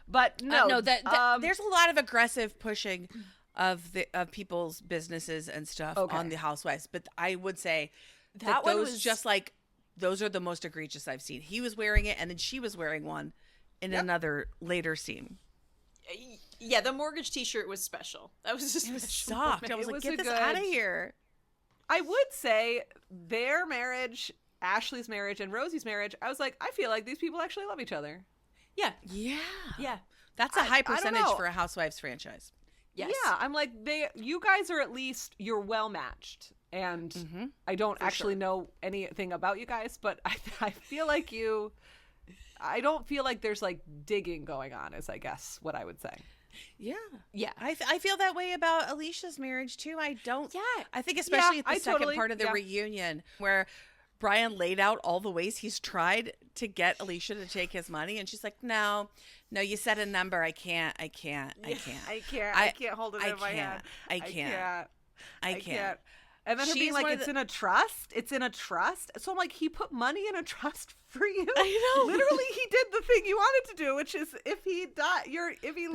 But no, there's a lot of aggressive pushing of people's businesses and stuff on the Housewives. But I would say that those was just like, those are the most egregious I've seen. He was wearing it, and then she was wearing one in another later scene. Yeah, the mortgage T-shirt was special. That was just sucked. I was like, get this out of here. I would say their marriage, Ashley's marriage, and Rosie's marriage, I was like, I feel like these people actually love each other. Yeah. Yeah. That's a high percentage for a Housewives franchise. Yes. Yeah, I'm like, you guys are at least, you're well matched. And I don't actually know anything about you guys, but I feel like I don't feel like there's like digging going on, is I guess what I would say. Yeah. Yeah. I feel that way about Alicia's marriage too. I think especially at the second part of the reunion where Brian laid out all the ways he's tried to get Alicia to take his money, and she's like, no, you said a number. I can't hold it in my hand. I can't. And then her being like, it's in a trust. It's in a trust. So I'm like, he put money in a trust for you. I know. Literally, he did the thing you wanted to do, which is if he died,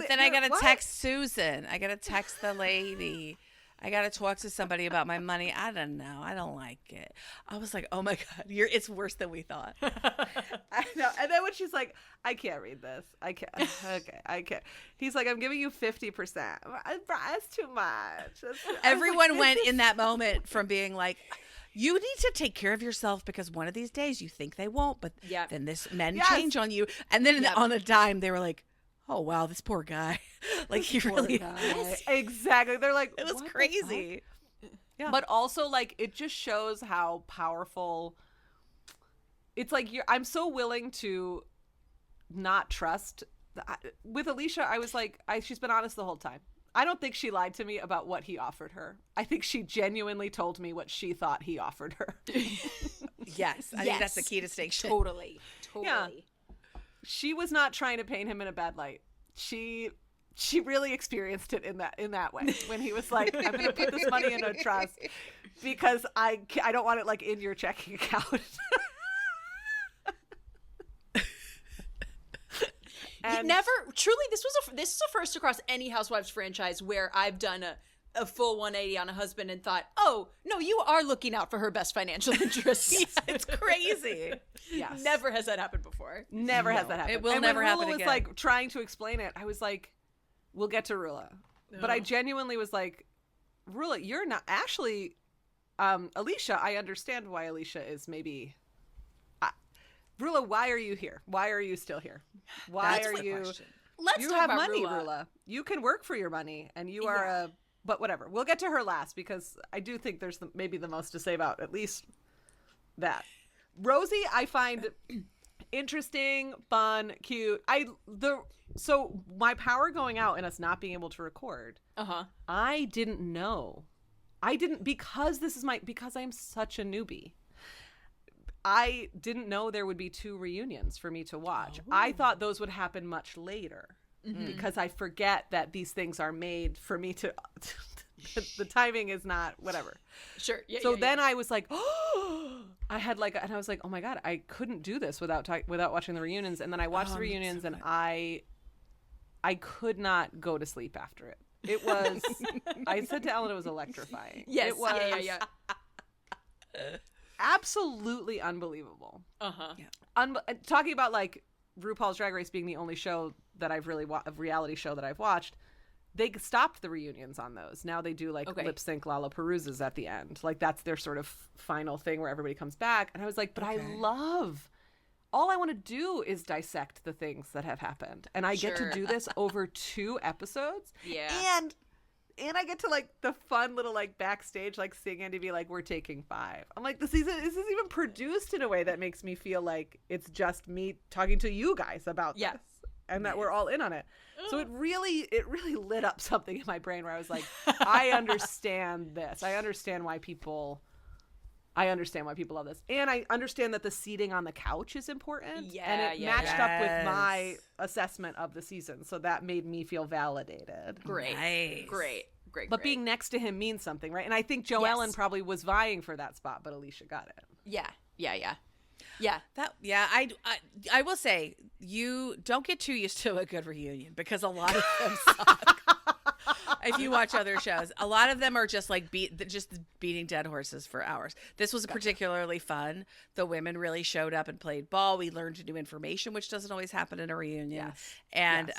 then I gotta text Susan. I gotta text the lady. I gotta talk to somebody about my money. I don't know. I don't like it. I was like, oh my God, it's worse than we thought. I know. And then when she's like, I can't read this. I can't. Okay, I can't. He's like, I'm giving you 50%. That's too much. Everyone went in that moment from being like, you need to take care of yourself because one of these days you think they won't, but then men change on you. And then on a dime, they were like, oh, wow, this poor guy. Like, he really is. Exactly. They're like, it was crazy. Yeah. But also, like, it just shows how powerful. It's like, I'm so willing to not trust. With Alicia, I was like, she's been honest the whole time. I don't think she lied to me about what he offered her. I think she genuinely told me what she thought he offered her. Yes. I think that's the key distinction. Totally. Yeah. She was not trying to paint him in a bad light. She really experienced it in that way when he was like, I'm going to put this money in a trust because I don't want it like in your checking account. And never truly, this is a first across any Housewives franchise where I've done a full 180 on a husband and thought, oh no, you are looking out for her best financial interests. It's crazy. Yes. Never has that happened before. Never has that happened. It will never happen again. Rula was like trying to explain it. I was like, we'll get to Rula. No. But I genuinely was like, Rula, you're not actually Alicia. I understand why Alicia is maybe Rula, why are you here? Why are you still here? Why are you? Let's you talk have about money, Rula. You can work for your money, and you are but whatever. We'll get to her last because I do think there's maybe the most to say about at least that. Rosie, I find interesting, fun, cute. So my power going out and us not being able to record. I didn't know. Because I'm such a newbie. I didn't know there would be 2 reunions for me to watch. I thought those would happen much later because I forget that these things are made for me to the timing is not whatever. Sure. Yeah, so then I was like, oh, and I was like, oh my God, I couldn't do this without watching the reunions. And then I watched the reunions and I could not go to sleep after it. It was, I said to Ellen, it was electrifying. Yes. It was. Yeah. Absolutely unbelievable. Talking about like RuPaul's Drag Race being the only show that I've really a reality show that I've watched, they stopped the reunions on those. Now they do like lip sync Lollapaloozas at the end. Like that's their sort of final thing where everybody comes back. And I was like, but I love. All I want to do is dissect the things that have happened, and I get to do this over 2 episodes. Yeah, and I get to like the fun little like backstage like sing and to be like, we're taking 5. I'm like, this is even produced in a way that makes me feel like it's just me talking to you guys about this and that we're all in on it. So it really lit up something in my brain where I was like, I understand this. I understand why people love this. And I understand that the seating on the couch is important. Yeah, and it matched up with my assessment of the season. So that made me feel validated. Great. Nice. Great. But being next to him means something, right? And I think Joellen probably was vying for that spot, but Alicia got it. Yeah. Yeah. I will say, you don't get too used to a good reunion because a lot of them suck. If you watch other shows, a lot of them are just like beating dead horses for hours. This was particularly fun. The women really showed up and played ball. We learned new information, which doesn't always happen in a reunion. Yes. And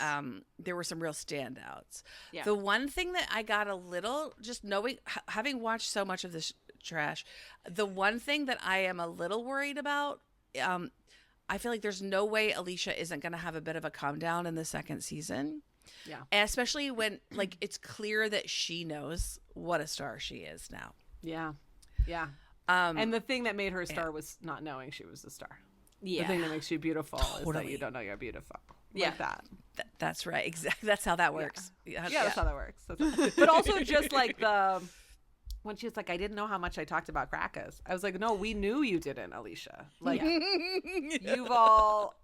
there were some real standouts. Yeah. The one thing that I got a little, just knowing, having watched so much of this trash, the one thing that I am a little worried about, I feel like there's no way Alicia isn't going to have a bit of a calm down in the second season. Yeah. And especially when, like, it's clear that she knows what a star she is now. Yeah. Yeah. And the thing that made her a star was not knowing she was a star. Yeah. The thing that makes you beautiful is that you don't know you're beautiful. Like that. That's right. Exactly. That's how that works. Yeah, that's how that works. But also just like when she was like, I didn't know how much I talked about crackers. I was like, no, we knew you didn't, Alicia. Like, you've all,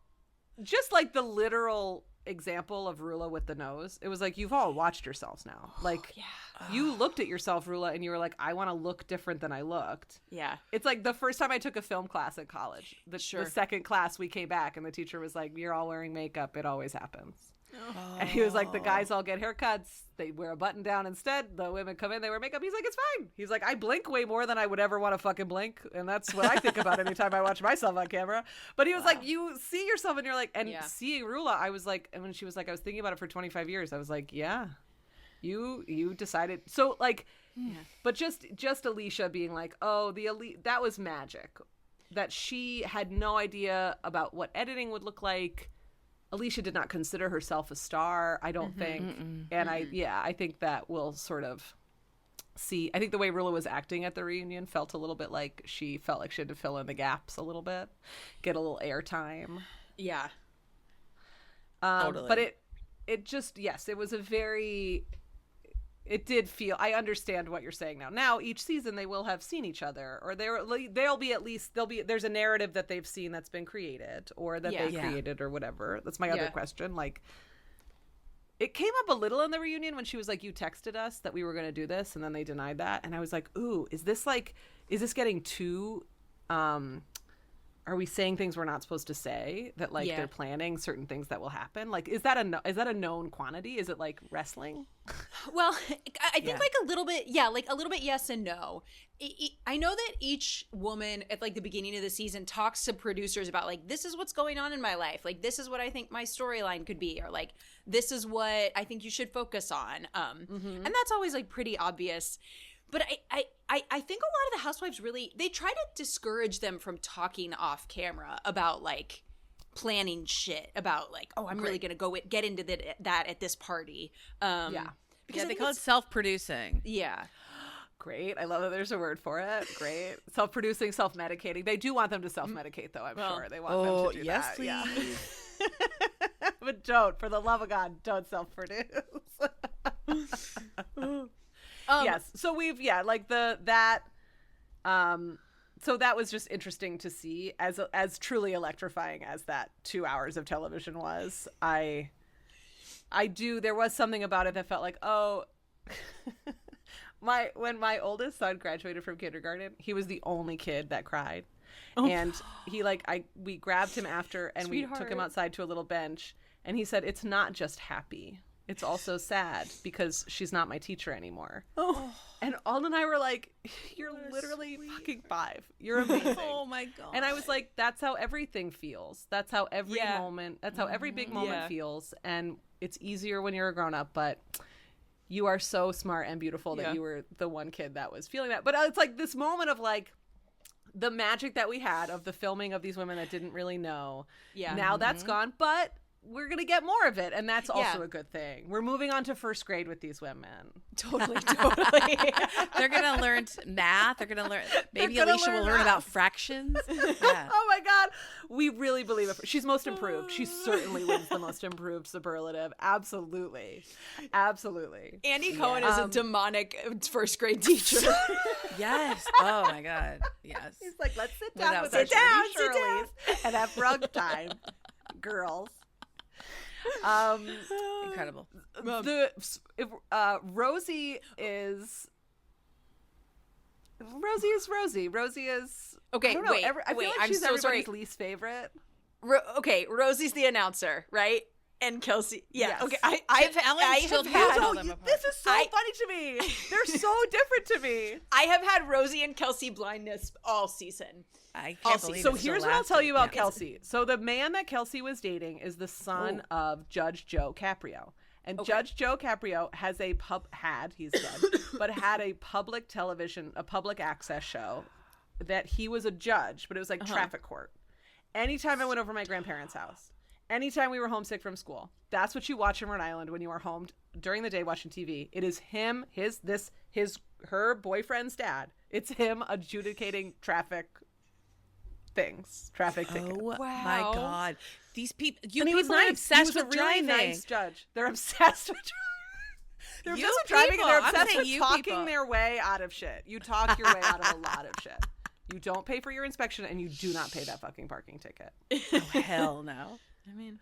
just like the literal example of Rula with the nose. It was like, you've all watched yourselves now. Like, you looked at yourself, Rula, and you were like, I want to look different than I looked. Yeah. It's like the first time I took a film class at college. The second class we came back, and the teacher was like, you're all wearing makeup. It always happens. Oh. And he was like, the guys all get haircuts. They wear a button down instead. The women come in, they wear makeup. He's like, it's fine. He's like, I blink way more than I would ever want to fucking blink. And that's what I think about anytime I watch myself on camera. But he was like, you see yourself and you're like, and seeing Rula, I was like, and when she was like, I was thinking about it for 25 years. I was like, yeah, you decided. So like, but just Alicia being like, oh, the elite, that was magic. That she had no idea about what editing would look like. Alicia did not consider herself a star, I don't think. And I think that we'll sort of see. I think the way Rula was acting at the reunion felt a little bit like she felt like she had to fill in the gaps a little bit, get a little airtime. Yeah. Totally. But it just, yes, it was a very, it did feel, I understand what you're saying now. Now, each season they will have seen each other, or they'll be at least, there's a narrative that they've seen that's been created, or that they created, or whatever. That's my other question. Like, it came up a little in the reunion when she was like, you texted us that we were going to do this, and then they denied that. And I was like, ooh, is this getting too, are we saying things we're not supposed to say, that like they're planning certain things that will happen? Like, is that a known quantity? Is it like wrestling? Well, I think like a little bit, like a little bit yes and no. I know that each woman at like the beginning of the season talks to producers about like, this is what's going on in my life. Like, this is what I think my storyline could be, or like, this is what I think you should focus on. And that's always like pretty obvious. But I think a lot of the housewives really, they try to discourage them from talking off camera about like planning shit, about like, oh, I'm really going to get into that at this party. Because they call it self-producing. Yeah. Great. I love that there's a word for it. Great. Self-producing, self-medicating. They do want them to self-medicate, though, I'm sure. They want them to do that. Please. Yeah. But don't, for the love of God, don't self-produce. Yes. So we've, so that was just interesting to see, as truly electrifying as that 2 hours of television was. There was something about it that felt like, oh, when my oldest son graduated from kindergarten, he was the only kid that cried. Oh. And we grabbed him after and we took him outside to a little bench, and he said, it's not just happy. It's also sad because she's not my teacher anymore. Oh. And Alden and I were like, you're literally fucking 5. You're amazing. Oh my God. And I was like, that's how everything feels. That's how every moment, that's how every big moment feels. And it's easier when you're a grown up, but you are so smart and beautiful that you were the one kid that was feeling that. But it's like this moment of like the magic that we had of the filming of these women that didn't really know. Yeah. Now that's gone, but we're going to get more of it. And that's also a good thing. We're moving on to first grade with these women. Totally. They're going to learn math. They're going to learn. Maybe Alicia will learn about fractions. Yeah. Oh my God. We really believe it. She's most improved. She certainly wins the most improved superlative. Absolutely. Absolutely. Andy Cohen is a demonic first grade teacher. Yes. Oh my God. Yes. He's like, let's sit down with our Shirley's and have rug time. Girls. Incredible. Rosie is Rosie. Rosie is Okay, I don't know. wait, I feel like I'm she's so everybody's sorry. least favorite. Okay, Rosie's the announcer, right? And Kelsey. Yeah. Yes. Okay. Ellen still can't tell them apart. This is so funny to me. They're so different to me. I have had Rosie and Kelsey blindness all season. I can't believe So it still here's what I'll tell you about lasted. Kelsey. So the man that Kelsey was dating is the son of Judge Joe Caprio. And Judge Joe Caprio has he's dead, but had a public television, a public access show that he was a judge, but it was like traffic court. Anytime I went over to my grandparents' house, anytime we were homesick from school, that's what you watch in Rhode Island when you are home during the day watching TV. It is him, her boyfriend's dad. It's him adjudicating traffic tickets. Oh my God. These people, And he was people are nice. obsessed He was with a really driving. nice judge. They're obsessed with driving. They're You obsessed with driving, and people. they're I'm obsessed saying with you talking people. their way out of shit. You talk your way out of a lot of shit. You don't pay for your inspection, and you do not pay that fucking parking ticket. Oh, hell no. I mean,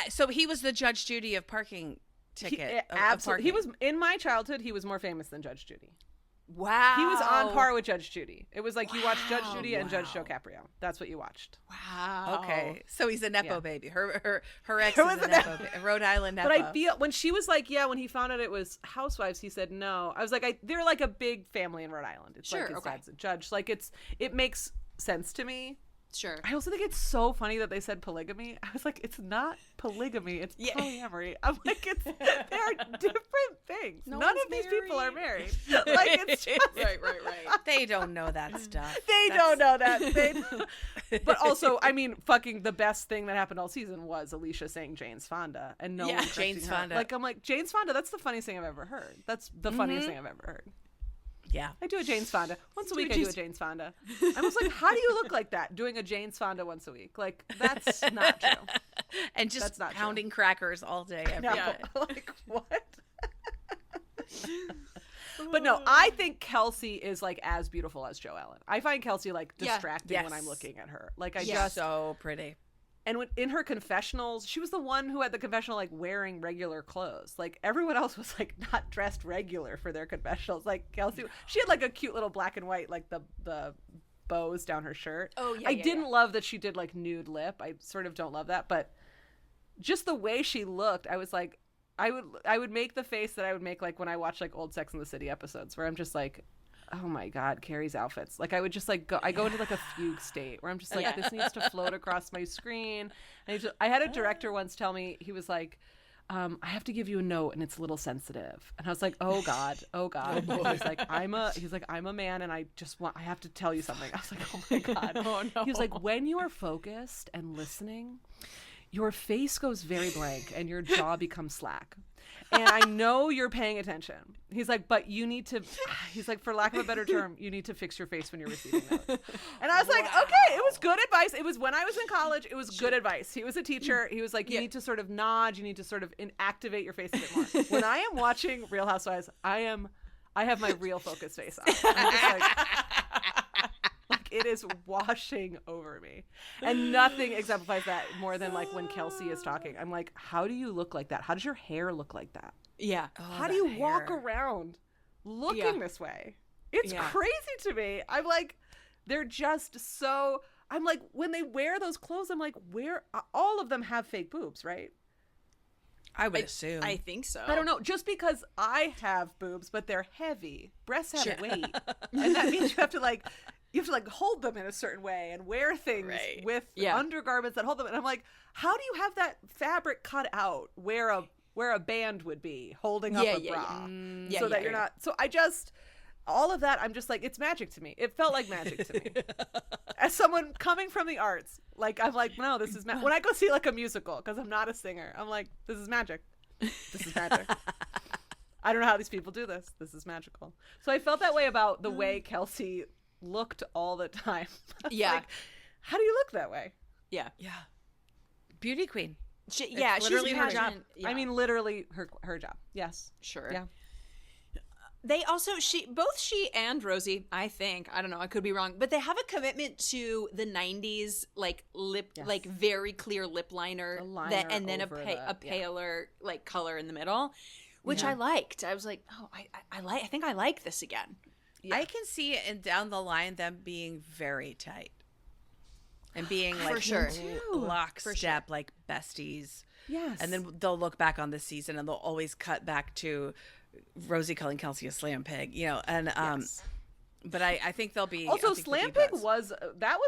So he was the Judge Judy of parking ticket. of Absolutely. He parking. was, in my childhood, he was more famous than Judge Judy. wow. He was on par with Judge Judy. It was like you watched Judge Judy and Judge Joe Caprio. That's what you watched. Wow. Okay, so he's a nepo Yeah. baby. Her ex was is a a nepo baby. Rhode Island nepo. But I feel when she was like, when he found out it was Housewives, he said no. I was like, they're like a big family in Rhode Island. It's Sure, like his okay. dad's a judge. Like it makes sense to me. Sure. I also think it's so funny that they said polygamy. I was like, it's not polygamy, it's polyamory. I'm like, they are different things. No None one's of these people are married. married. Like it's just, right. They don't know that stuff. they don't know that. But also, I mean, fucking the best thing that happened all season was Alicia saying Jane's Fonda and no one correcting Jane's her. Fonda. Like I'm like, Jane's Fonda, that's the funniest thing I've ever heard. That's the funniest thing I've ever heard. Yeah. I do a Jane's Fonda. Once a week I do a Jane's Fonda. I was like, how do you look like that doing a Jane's Fonda once a week? Like, that's not true. And just That's not true. pounding crackers all day every No. day. Like, what? But no, I think Kelsey is like as beautiful as Joe Ellen. I find Kelsey like distracting when I'm Yes. looking at her. Like I She's just so pretty. And in her confessionals, she was the one who had the confessional like wearing regular clothes. Like everyone else was like not dressed regular for their confessionals. Like Kelsey, she had like a cute little black and white, like the bows down her shirt. Oh, yeah, I yeah, didn't love that she did like nude lip. I sort of don't love that, but just the way she looked, I was like, I would make the face that I would make like when I watch like old Sex and the City episodes where I'm just like, oh my God, Carrie's outfits. Like I would just like I go into like a fugue state where I'm just like, this needs to float across my screen. And I had a director once tell me, he was like, I have to give you a note and it's a little sensitive. And I was like, oh God. He's like, I'm a man and I have to tell you something. I was like, oh my God. Oh, no. He was like, when you are focused and listening, your face goes very blank and your jaw becomes slack. And I know you're paying attention. He's like, but you need to, he's like, for lack of a better term, you need to fix your face when you're receiving notes. And I was like, okay, it was good advice. It was when I was in college, it was good advice. He was a teacher. He was like, you need to sort of nod. You need to sort of activate your face a bit more. When I am watching Real Housewives, I have my real focus face on. I'm just like, it is washing over me. And nothing exemplifies that more than like when Kelsey is talking. I'm like, how do you look like that? How does your hair look like that? Yeah. How do you walk around looking this way? It's crazy to me. I'm like, they're just so, I'm like, when they wear those clothes, I'm like, where, all of them have fake boobs, right? I would assume. I think so. I don't know. Just because I have boobs, but they're heavy. Breasts have weight. And that means you have to hold them in a certain way and wear things with undergarments that hold them. And I'm like, how do you have that fabric cut out where a band would be holding up a bra so that you're not. So I just, all of that, I'm just like, it's magic to me. It felt like magic to me. As someone coming from the arts, like, I'm like, no, this is when I go see like a musical, because I'm not a singer, I'm like, this is magic. This is magic. I don't know how these people do this. This is magical. So I felt that way about the way Kelsey looked all the time. Yeah. Like, how do you look that way? Yeah. Yeah. Beauty queen. She's literally her job. Yeah. I mean, literally her job. Yes. Sure. Yeah. They also, both she and Rosie, I think, I don't know, I could be wrong, but they have a commitment to the 90s, like like very clear lip liner, and then a paler like color in the middle, which I liked. I was like, oh, I think I like this again. I can see it down the line them being very tight and being like For sure. lockstep, like besties. Yes. And then they'll look back on this season and they'll always cut back to Rosie calling Kelsey a slam pig, you know, and but I think they'll be also slam pig was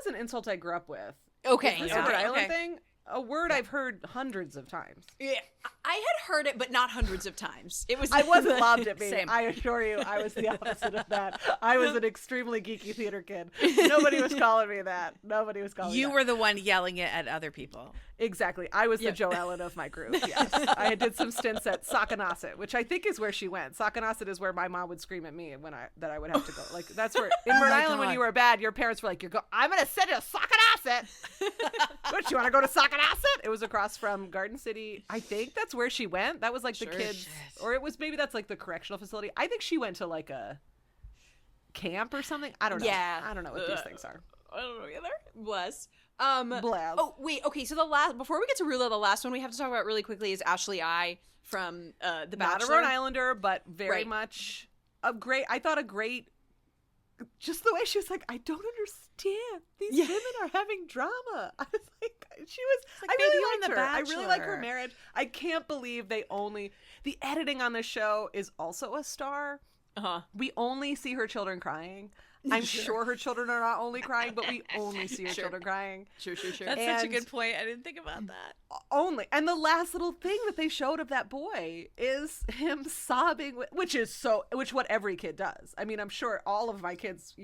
an insult I grew up with. Okay. Is this a Rhode Island thing? A word I've heard hundreds of times. Yeah, I had heard it, but not hundreds of times. It was. I wasn't lobbed at me. Same. I assure you, I was the opposite of that. I was an extremely geeky theater kid. Nobody was calling me that. Nobody was calling me You that. were the one yelling it at other people. Exactly. I was the Joe Ellen of my group. Yes. I did some stints at Sockanosset, which I think is where she went. Sockanosset is where my mom would scream at me that I would have to go. Like that's where in Rhode Island when you were bad, your parents were like, I'm gonna send you to Sockanosset. What, you wanna go to Sockanosset? It was across from Garden City. I think that's where she went. That was like the kids, or it was maybe that's like the correctional facility. I think she went to like a camp or something. I don't know. Yeah. I don't know what these things are. I don't know either. Bless. Blab. Oh wait, okay. So before we get to Rula, the last one we have to talk about really quickly is Ashley I from The Bachelor. Not a Rhode Islander, but very much a great. Just the way she was like, I don't understand. These women are having drama. I was like, I really liked her. I really like her marriage. I can't believe the editing on this show is also a star. We only see her children crying. I'm sure her children are not only crying, but we only see her children crying. Sure. That's such a good point. I didn't think about that. Only. And the last little thing that they showed of that boy is him sobbing, which what every kid does. I mean, I'm sure all of my kids,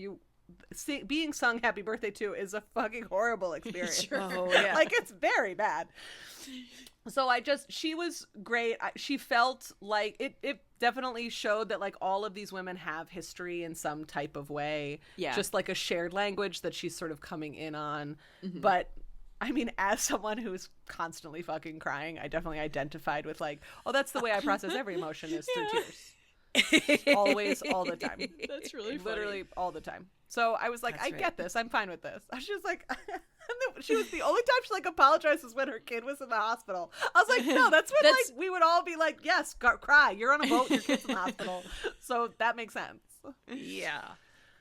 being sung happy birthday to is a fucking horrible experience. Sure. Oh, yeah. Like, it's very bad. So she was great. She felt like it definitely showed that like all of these women have history in some type of way. Yeah. Just like a shared language that she's sort of coming in on. Mm-hmm. But I mean, as someone who's constantly fucking crying, I definitely identified with like, oh, that's the way I process every emotion is through tears. Always, all the time. That's really funny. Literally all the time. So I was like, I get this. I'm fine with this. I was just like, she was the only time she like apologized was when her kid was in the hospital. I was like, no, that's when like we would all be like, yes, cry. You're on a boat. Your kid's in the hospital. So that makes sense. Yeah.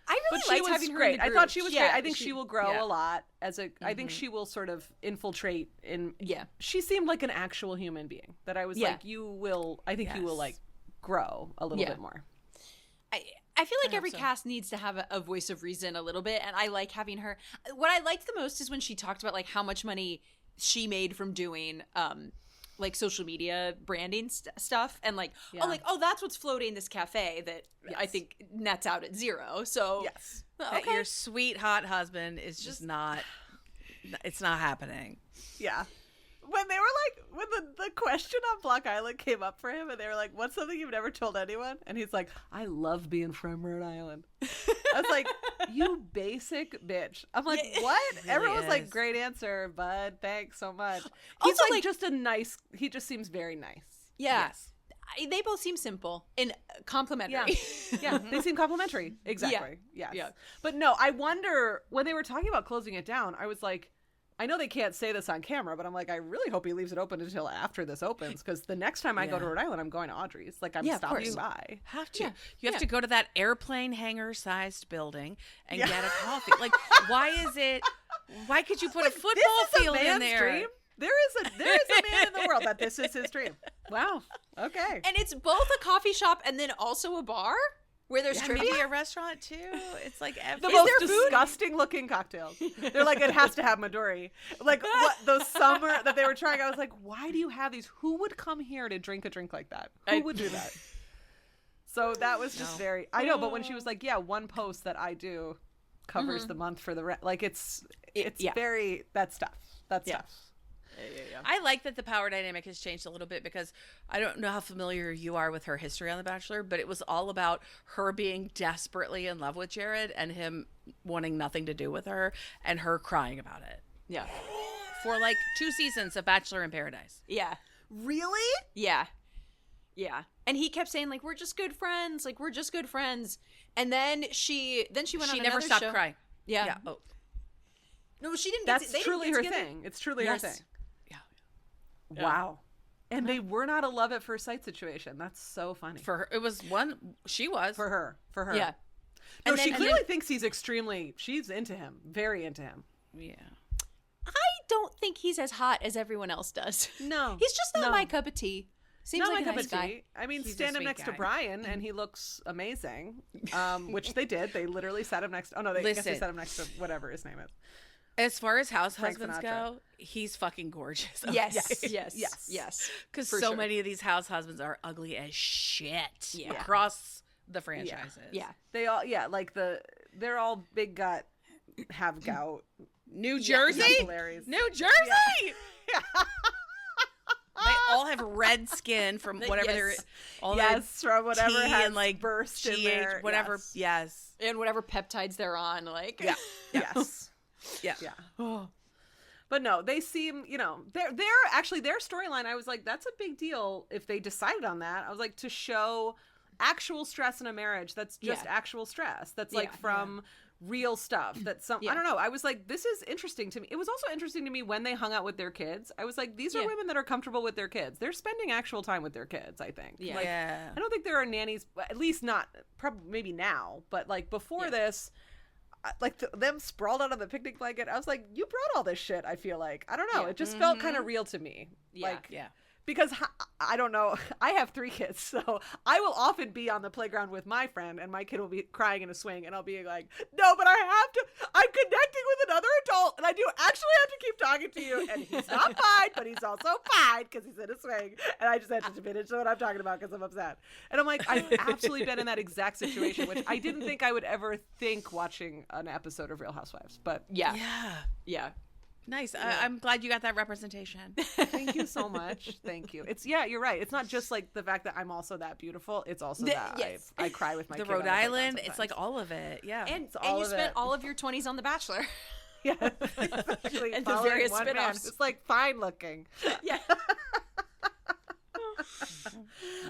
I really liked having her great. in the I group. thought she was great. I think she will grow a lot as a. I think Mm-hmm. she will sort of infiltrate in. Yeah. She seemed like an actual human being that I was like, you will. I think you will like grow a little bit more. I feel like every cast needs to have a voice of reason a little bit, and I like having her. What I liked the most is when she talked about like how much money she made from doing like social media branding stuff, and like that's what's floating this cafe that I think nets out at zero. So that your sweet hot husband is just not. It's not happening. Yeah. When they were like, when the question on Block Island came up for him and they were like, what's something you've never told anyone? And he's like, I love being from Rhode Island. I was like, you basic bitch. I'm like, what? Really everyone was like, great answer, bud. Thanks so much. He's also, like just he just seems very nice. Yeah. Yes. They both seem simple and complimentary. Yeah, they seem complimentary. Exactly. Yeah. Yes. Yeah. But no, I wonder, when they were talking about closing it down, I was like, I know they can't say this on camera, but I'm like, I really hope he leaves it open until after this opens, because the next time I go to Rhode Island, I'm going to Audrey's. Like, I'm stopping by. Have to. You have to go to that airplane hangar-sized building and get a coffee. Like, why could you put a football field in there? Dream? There is a man in the world that this is his dream. Wow. Okay. And it's both a coffee shop and then also a bar? Where there's trivia? Maybe a restaurant too. It's like the most disgusting looking cocktails. They're like, it has to have Midori. Like those summer that they were trying. I was like, why do you have these? Who would come here to drink a drink like that? Who would do that? So that was just very. I know, but when she was like, yeah, one post that I do covers the month for the rent. Like it's very that stuff. That stuff. Yeah. I like that the power dynamic has changed a little bit, because I don't know how familiar you are with her history on The Bachelor, but it was all about her being desperately in love with Jared and him wanting nothing to do with her and her crying about it. Yeah. For like 2 seasons of Bachelor in Paradise. Yeah. Really? Yeah. Yeah. And he kept saying like, we're just good friends. Like, we're just good friends. And then she went on another show. She never stopped crying. Yeah. Oh. No, she didn't. That's truly her thing. It's truly her thing. Wow. And they were not a love at first sight situation. That's so funny. For her, it was one. She was for her. Yeah. No, she clearly thinks she's into him, very into him. Yeah. I don't think he's as hot as everyone else does. No. He's just not my cup of tea. Seems not like my a nice cup of guy. tea. I mean, He's stand a him sweet next to guy. Brian, and he looks amazing, which they did. They literally sat him next. Oh no, I guess they sat him next to whatever his name is. As far as house Frank husbands Sinatra. go, he's fucking gorgeous. Yes. Because For so sure. many of these house husbands are ugly as shit Yeah. across the franchises. Yeah. They all, they're all big gut, have gout. New Jersey? capillaries. New Jersey! They all have red skin from whatever they're all from whatever tea has and like burst in GH, there. whatever. Yes. And whatever peptides they're on, like. Yeah. Yes. Yeah. Yeah. But no, they seem, they're actually their storyline. I was like, that's a big deal if they decided on that. I was like, to show actual stress in a marriage. That's just actual stress. That's like from real stuff. That's I don't know. I was like, this is interesting to me. It was also interesting to me when they hung out with their kids. I was like, these are women that are comfortable with their kids. They're spending actual time with their kids, I think. Yeah. Like, I don't think there are nannies, at least not, probably maybe now, but like before this, like them sprawled out on the picnic blanket. I was like, you brought all this shit, I feel like. I don't know. It just felt kind of real to me. Because I don't know, I have 3 kids, so I will often be on the playground with my friend, and my kid will be crying in a swing, and I'll be like, no, but I'm connecting with another adult, and I do actually have to keep talking to you, and he's not fine, but he's also fine, because he's in a swing, and I just have to finish what I'm talking about, because I'm upset. And I'm like, I've absolutely been in that exact situation, which I didn't think I would ever think watching an episode of Real Housewives, but Yeah. Yeah. Nice. I'm glad you got that representation. Thank you so much. Thank you. It's you're right. It's not just like the fact that I'm also that beautiful. It's also that I cry with my the kid Rhode on the playground Island. It's sometimes. like all of it. Yeah. And you spent all of your 20s on The Bachelor. Yeah, exactly. And the Following various one man. spin-offs. It's like fine looking. Yeah.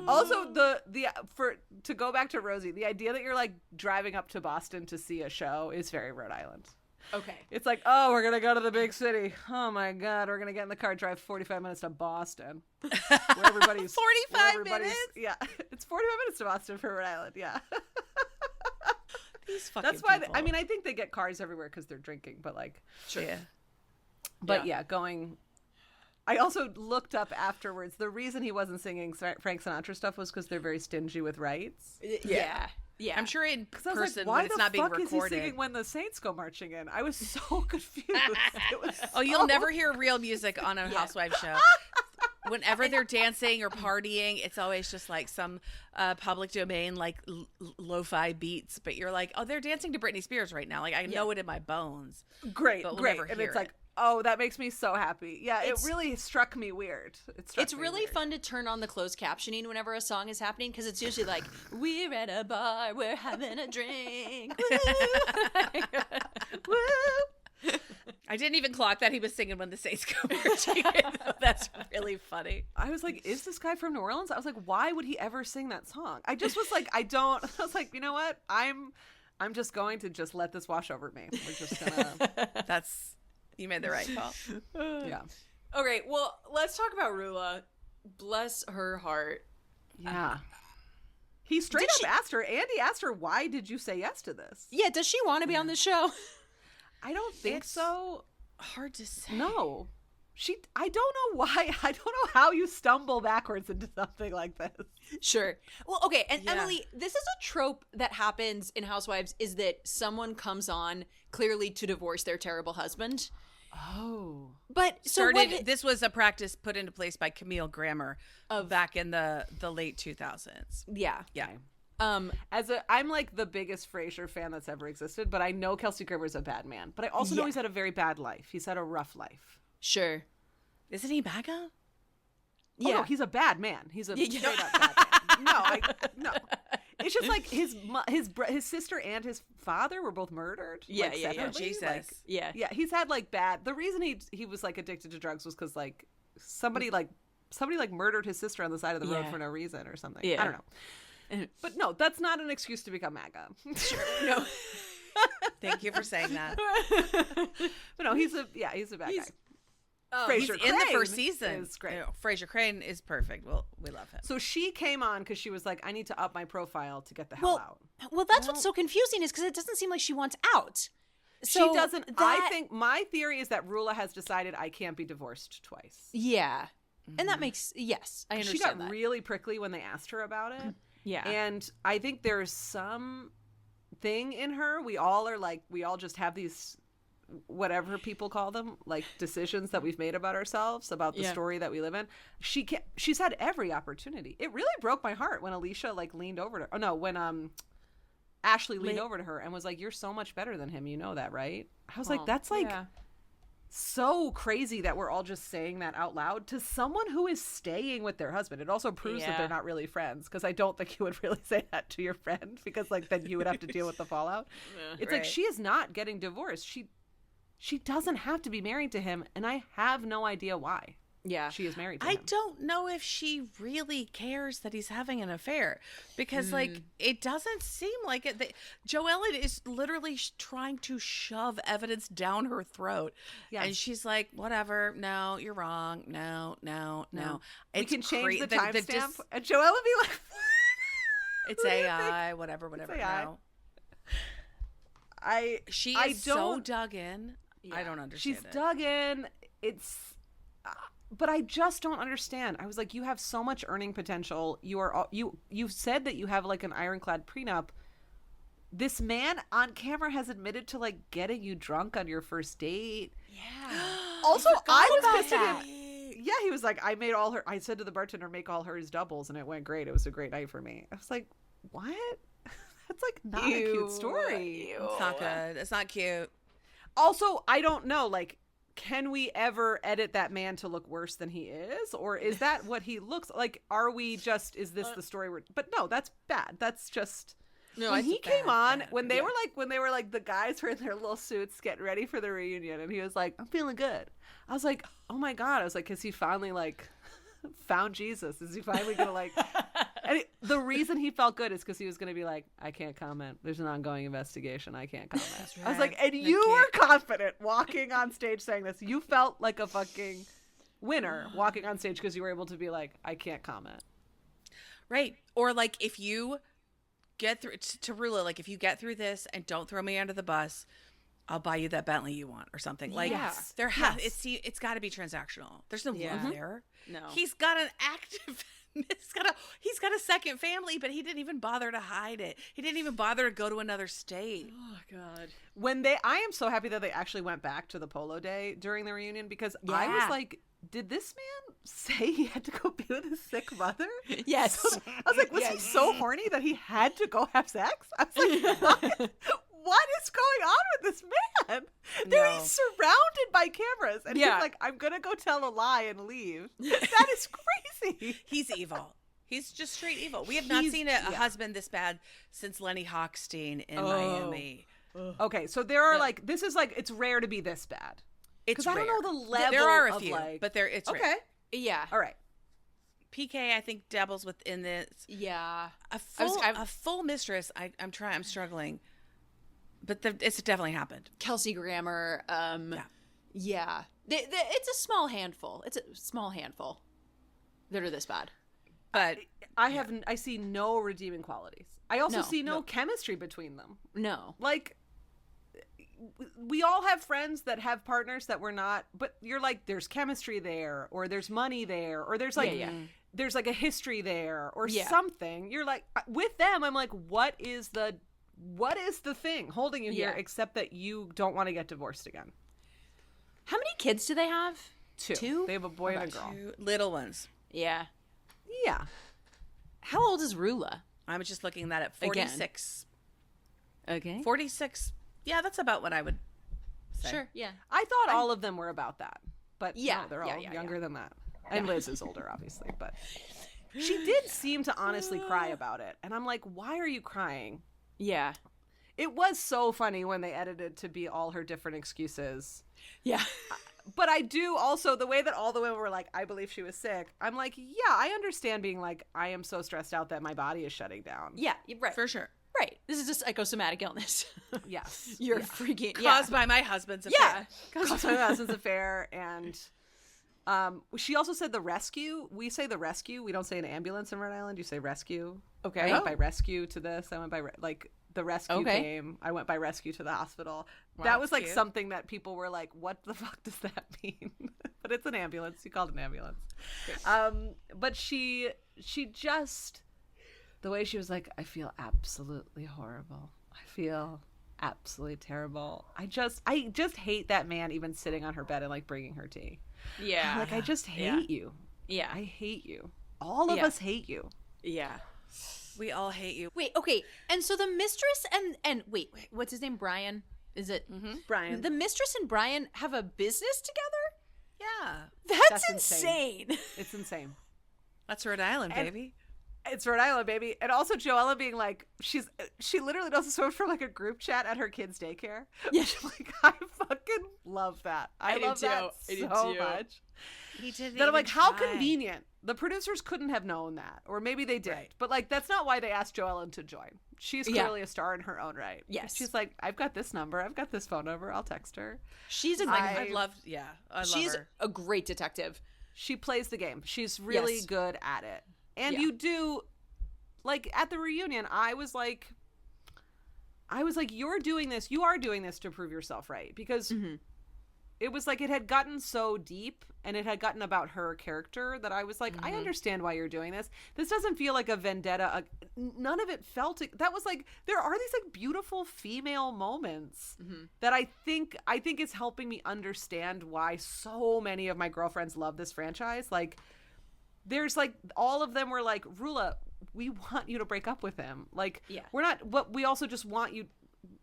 Also, to go back to Rosie, the idea that you're like driving up to Boston to see a show is very Rhode Island. Okay. It's like, oh, we're going to go to the big city. Oh my God, we're going to get in the car, drive 45 minutes to Boston. Where everybody's 45 minutes? Yeah. It's 45 minutes to Boston for Rhode Island. Yeah. These fucking That's why, people. I think they get cars everywhere because they're drinking, but like. Sure. Yeah. But going. I also looked up afterwards. The reason he wasn't singing Frank Sinatra stuff was because they're very stingy with rights. Yeah. I'm sure in I was person like, why when it's the not being fuck is he recorded. singing when the Saints go marching in? I was so confused. It was You'll never hear real music on a housewife show. Whenever they're dancing or partying, it's always just like some public domain, like lo-fi beats. But you're like, oh, they're dancing to Britney Spears right now. Like I know it in my bones. great, but we'll great. never And hear it's like, it. oh, that makes me so happy. Yeah, it really struck me weird. It's really fun to turn on the closed captioning whenever a song is happening because it's usually like, we're at a bar, we're having a drink. Woo. Woo. I didn't even clock that he was singing when the Saints go marching in. That's really funny. I was like, is this guy from New Orleans? I was like, why would he ever sing that song? I just was like, I was like, you know what? I'm just going to just let this wash over me. We're just gonna. You made the right call. Yeah. Okay, well, let's talk about Rula. Bless her heart. Yeah. He straight up asked her, Andy asked her, why did you say yes to this? Yeah, does she want to be on the show? I don't think so. Hard to say. No. I don't know why. I don't know how you stumble backwards into something like this. Sure. Well, okay, and Emily, this is a trope that happens in Housewives is that someone comes on clearly to divorce their terrible husband. Oh. But this was a practice put into place by Camille Grammer back in the late 2000s. Yeah. Yeah. I'm like the biggest Frasier fan that's ever existed, but I know Kelsey Grammer's a bad man. But I also know he's had a very bad life. He's had a rough life. Sure. Isn't he MAGA? Yeah. Oh, no, he's a bad man. He's a straight up bad man. No. It's just like his sister and his father were both murdered. Yeah, like, yeah. separately. Jesus. Like, yeah. He's had like bad. The reason he was like addicted to drugs was because like somebody murdered his sister on the side of the road for no reason or something. Yeah. I don't know. But no, that's not an excuse to become MAGA. Sure. No. Thank you for saying that. But no, he's a bad guy. He's Fraser in the Crane first season. is great. Fraser Crane is perfect. We love him. So she came on because she was like, I need to up my profile to get the hell out. Well, that's what's so confusing is because it doesn't seem like she wants out. So she doesn't. I think my theory is that Rula has decided I can't be divorced twice. Yeah. And that makes, yes, I understand She got that. really prickly when they asked her about it. Yeah. And I think there's some thing in her. We all just have these, whatever people call them, like decisions that we've made about ourselves, about the story that we live in. She's had every opportunity. It really broke my heart when Alicia like leaned over to, when Ashley leaned over to her and was like, you're so much better than him. You know that, right? I was like, that's like so crazy that we're all just saying that out loud to someone who is staying with their husband. It also proves that they're not really friends, because I don't think you would really say that to your friend, because like then you would have to deal with the fallout. It's like, she is not getting divorced. She doesn't have to be married to him, and I have no idea why. Yeah. She is married to him. I don't know if she really cares that he's having an affair, because like it doesn't seem like it. Joellen is literally trying to shove evidence down her throat. Yes. And she's like, whatever. No, you're wrong. No. We can change the timestamp. And Joellen would be like, it's AI, whatever. It's AI. No. She I is so dug in. Yeah. I don't understand. She's dug in. But I just don't understand. I was like, you have so much earning potential. You've said that you have like an ironclad prenup. This man on camera has admitted to like getting you drunk on your first date. Yeah. Also, I was pissed that. at him. Yeah, he was like, I said to the bartender, make all hers doubles, and it went great. It was a great night for me. I was like, what? That's like not a cute story. It's not good. It's not cute. Also, I don't know, like, can we ever edit that man to look worse than he is? Or is that what he looks like? Is this the story but no, that's bad. That's just, when he came on, when they were like, the guys were in their little suits getting ready for the reunion, and he was like, I'm feeling good. I was like, oh my God. I was like, has he finally like found Jesus? Is he finally gonna like, and the reason he felt good is because he was going to be like, I can't comment. There's an ongoing investigation. I can't comment. Right. I was like, and you were confident walking on stage saying this. You felt like a fucking winner walking on stage because you were able to be like, I can't comment. Right. Or like, if you get through to Rula, like if you get through this and don't throw me under the bus, I'll buy you that Bentley you want or something. Like it's got to be transactional. There's no love there. No. He's got an active he's got a second family, but he didn't even bother to hide it. He didn't even bother to go to another state. Oh God. I am so happy that they actually went back to the polo day during the reunion, because I was like, did this man say he had to go be with his sick mother? Yes. So, I was like, was he so horny that he had to go have sex? I was like, what is going on with this man? He's surrounded by cameras, and he's like, I'm gonna go tell a lie and leave. That is crazy. He's evil. He's just straight evil. We have not seen a husband this bad since Lenny Hochstein in Miami. Okay, so there are like, this is like, it's rare to be this bad. It's rare. I don't know the level. There are a of few, like, but it's okay. rare. Yeah. All right. PK, I think, dabbles within this. Yeah. A full mistress. I'm struggling. But it's definitely happened. Kelsey Grammer. Yeah. It's a small handful. It's a small handful that are this bad. But I see no redeeming qualities. I also see no chemistry between them. No. Like, we all have friends that have partners that we're not, but you're like, there's chemistry there, or there's money there, or there's like, there's like a history there, or something. You're like, with them, I'm like, what is the thing holding you here, except that you don't want to get divorced again? How many kids do they have? Two. They have a boy and a girl. 2 little ones. Yeah. Yeah. How old is Rula? I was just looking that at 46. Again. Okay. 46. Yeah, that's about what I would say. Sure. Yeah. I thought all of them were about that, but no, they're all younger than that. And Liz is older, obviously, but she did seem to honestly cry about it. And I'm like, why are you crying? Yeah. It was so funny when they edited to be all her different excuses. Yeah. But I do also, the way that all the women were like, I believe she was sick. I'm like, yeah, I understand being like, I am so stressed out that my body is shutting down. Yeah, right. For sure. Right. This is just psychosomatic illness. Yes. You're freaking caused by my husband's affair. Caused by my husband's affair, and She also said the rescue. We say the rescue. We don't say an ambulance in Rhode Island. You say rescue. Okay. I went by rescue to this. I went by the rescue came. I went by rescue to the hospital. Wow, that was like cute. something that people were like, "What the fuck does that mean?" But it's an ambulance. You called it an ambulance. But she just, the way she was like, "I feel absolutely horrible. I feel absolutely terrible. I just hate that man even sitting on her bed and like bringing her tea. Yeah. Like I just hate you. Yeah. I hate you. All of us hate you. Yeah. We all hate you. Wait, okay. And so the mistress and wait, what's his name? Brian? Is it Brian. The mistress and Brian have a business together? Yeah. That's insane. insane. It's insane. That's Rhode Island, baby. It's Rhode Island, baby. And also Joella being like, she literally does this from like a group chat at her kids' daycare. Yeah. Like, I fucking love that. I love do that too. I do so too. much. He didn't. That I'm like, even how try. convenient. The producers couldn't have known that. Or maybe they did. Right. But like, that's not why they asked Joellen to join. She's clearly a star in her own right. Yes. She's like, I've got this number. I've got this phone number. I'll text her. She's a I love she's her. a great detective. She plays the game. She's really Yes. good at it. And Yeah. you do, like, at the reunion, I was like, you are doing this to prove yourself right. Because it was like, it had gotten so deep and it had gotten about her character that I was like, I understand why you're doing this. This doesn't feel like a vendetta. None of it felt, that was like, there are these like beautiful female moments that I think is helping me understand why so many of my girlfriends love this franchise. Like, there's like, all of them were like, Rula, we want you to break up with him. Like, we also just want you,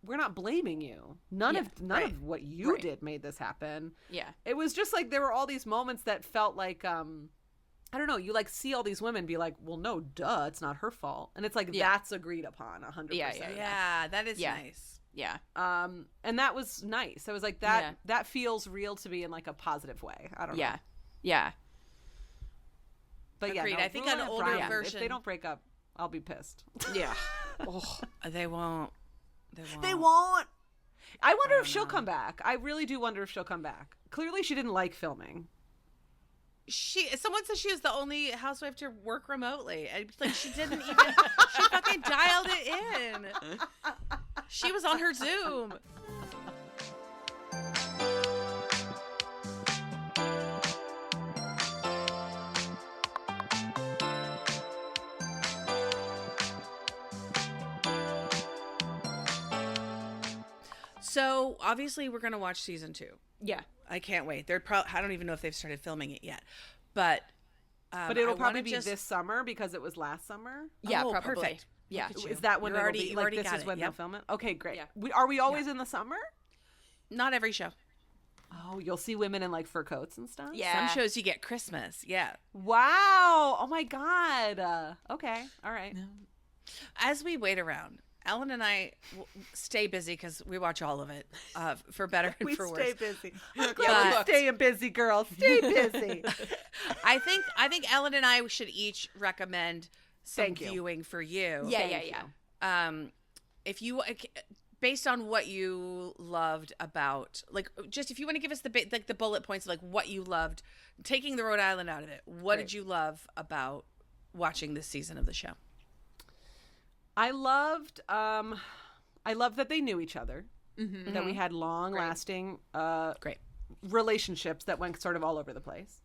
we're not blaming you. None of what you did made this happen. Yeah. It was just like, there were all these moments that felt like, I don't know, you like see all these women be like, well, no, duh, it's not her fault. And it's like, that's agreed upon 100%. Yeah, that is nice. Yeah. And that was nice. I was like, that feels real to me in like a positive way. I don't know. Yeah. Yeah. But Agreed. no, I think Rula an and older Brian, version- if they don't break up, I'll be pissed. Yeah. They won't. They won't. I wonder if she'll come back. I really do wonder if she'll come back. Clearly, she didn't like filming. Someone said she was the only housewife to work remotely. And like she didn't even. She fucking dialed it in. She was on her Zoom. So obviously we're gonna watch season 2. Yeah. I can't wait. They're probably. I don't even know if they've started filming it yet, but It'll I probably wanna be this summer because it was last summer. Yeah, Oh, probably. perfect. Yeah. Look at you. Is that when You're it'll already- be? you Like, already this got is it. when Yep. they'll film it? Okay, great. Yeah. Are we always in the summer? Not every show. Oh, you'll see women in like fur coats and stuff? Yeah. Some shows you get Christmas. Yeah. Wow. Oh my God. Okay. All right. As we wait around, Ellen and I stay busy because we watch all of it, for better and We for stay worse. busy. I'm But- glad you're staying busy, girl. Stay busy. I think Ellen and I should each recommend some Thank you. viewing for you. Yeah, Thank yeah, yeah. you. If you, based on what you loved about, like, just if you want to give us the bullet points of like what you loved, taking the Rhode Island out of it, what did you love about watching this season of the show? I loved that they knew each other. That we had long-lasting Great. relationships that went sort of all over the place.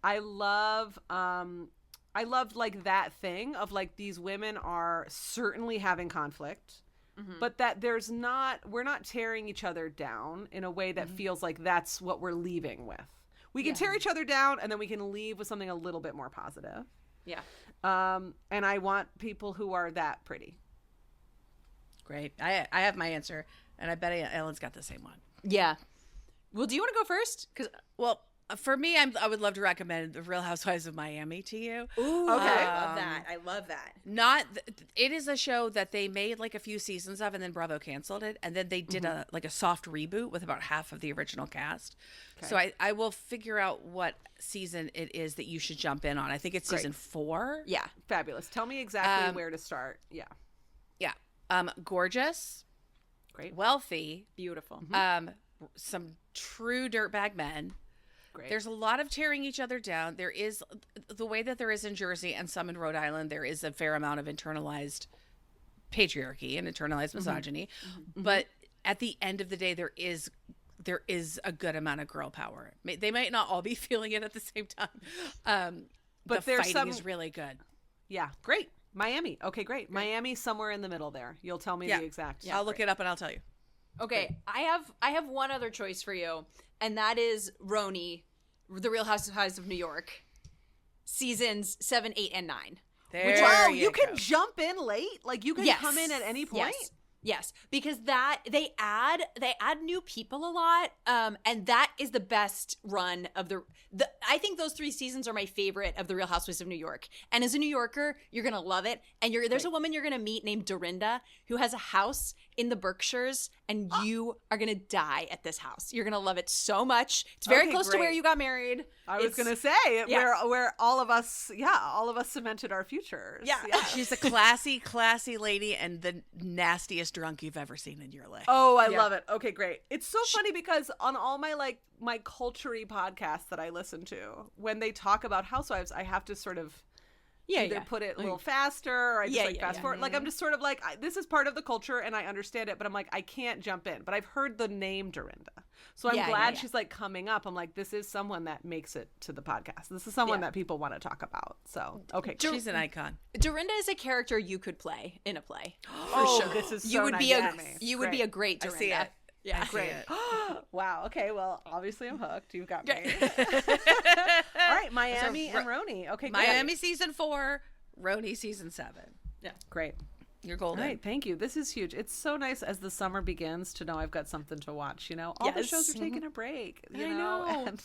I loved like that thing of like these women are certainly having conflict, but that we're not tearing each other down in a way that feels like that's what we're leaving with. We can tear each other down and then we can leave with something a little bit more positive. Yeah. And I want people who are that pretty. Great. I have my answer, and I bet Ellen's got the same one. Yeah. Well, do you want to go first? Well, for me, I would love to recommend The Real Housewives of Miami to you. Ooh, Okay. I love that. I love that. It is a show that they made like a few seasons of, and then Bravo canceled it, and then they did a soft reboot with about half of the original cast. Okay. So I will figure out what season it is that you should jump in on. I think it's season 4. Yeah. Fabulous. Tell me exactly where to start. Yeah. Yeah. Gorgeous, Great. wealthy, Beautiful. some true dirtbag men, Great. There's a lot of tearing each other down. There is the way that there is in Jersey and some in Rhode Island. There is a fair amount of internalized patriarchy and internalized misogyny. But at the end of the day, there is a good amount of girl power. They might not all be feeling it at the same time. But the fighting is really good. Yeah, great. Miami. Okay, great. Miami somewhere in the middle there. You'll tell me the exact. I'll look it up and I'll tell you. Okay, I have one other choice for you, and that is RHORI, The Real Housewives of New York, seasons 7, 8, and 9. There you can jump in late? Like you can come in at any point? Yes, because that they add new people a lot, and that is the best run of the. I think those 3 seasons are my favorite of The Real Housewives of New York. And as a New Yorker, you're gonna love it. And there's a woman you're gonna meet named Dorinda who has a house in the Berkshires, and you are gonna die at this house. You're gonna love it so much. It's very close to where you got married. I was gonna say where all of us cemented our futures. Yeah. She's a classy lady and the nastiest drunk you've ever seen in your life. Oh, I love it. Okay, great. It's so funny because on all my my culture-y podcasts that I listen to, when they talk about housewives, I have to sort of either put it a little faster or I just fast forward. Like I'm just sort of like, this is part of the culture and I understand it, but I'm like, I can't jump in. But I've heard the name Dorinda. So I'm glad she's like coming up. I'm like, this is someone that makes it to the podcast. This is someone that people want to talk about. So, okay. She's an icon. Dorinda is a character you could play in a play. For sure. This is so you would nice. You would be a great Dorinda. I see it. Yeah, great. Wow. Okay. Well, obviously I'm hooked. You've got me. All right. Miami and RHORI. Okay. Miami season 4, RHORI season 7. Yeah. Great. You're golden. All right. Thank you. This is huge. It's so nice as the summer begins to know I've got something to watch. You know, all the shows are taking a break. You know. And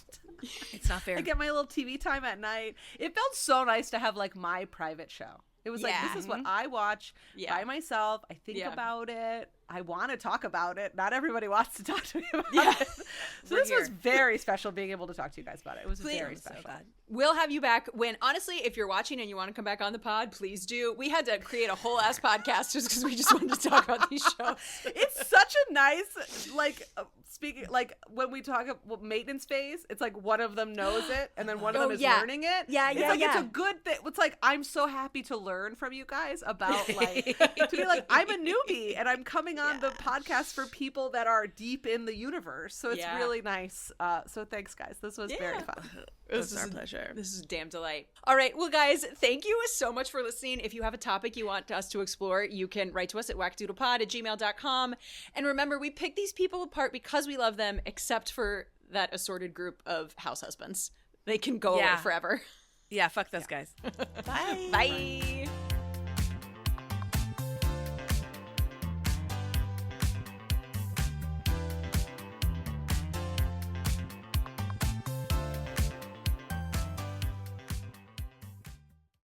it's not fair. I get my little TV time at night. It felt so nice to have like my private show. It was like, this is what I watch by myself. I think about it. I want to talk about it. Not everybody wants to talk to me about it. So this was very special being able to talk to you guys about it. It was very special. So we'll have you back when, honestly, if you're watching and you want to come back on the pod, please do. We had to create a whole ass podcast just because we just wanted to talk about these shows. It's such a nice, speaking, when we talk about maintenance phase, it's like one of them knows it and then one of them is learning it. It's a good thing. It's like, I'm so happy to learn from you guys about to be like, I'm a newbie and I'm coming on the podcast for people that are deep in the universe. So it's really nice. So thanks guys. This was very fun. This is our pleasure. This is a damn delight. All right. Well, guys, thank you so much for listening. If you have a topic you want us to explore, you can write to us at wackadoodlepod@gmail.com. And remember, we pick these people apart because we love them, except for that assorted group of house husbands. They can go away forever. Yeah, fuck those guys. Bye. Bye.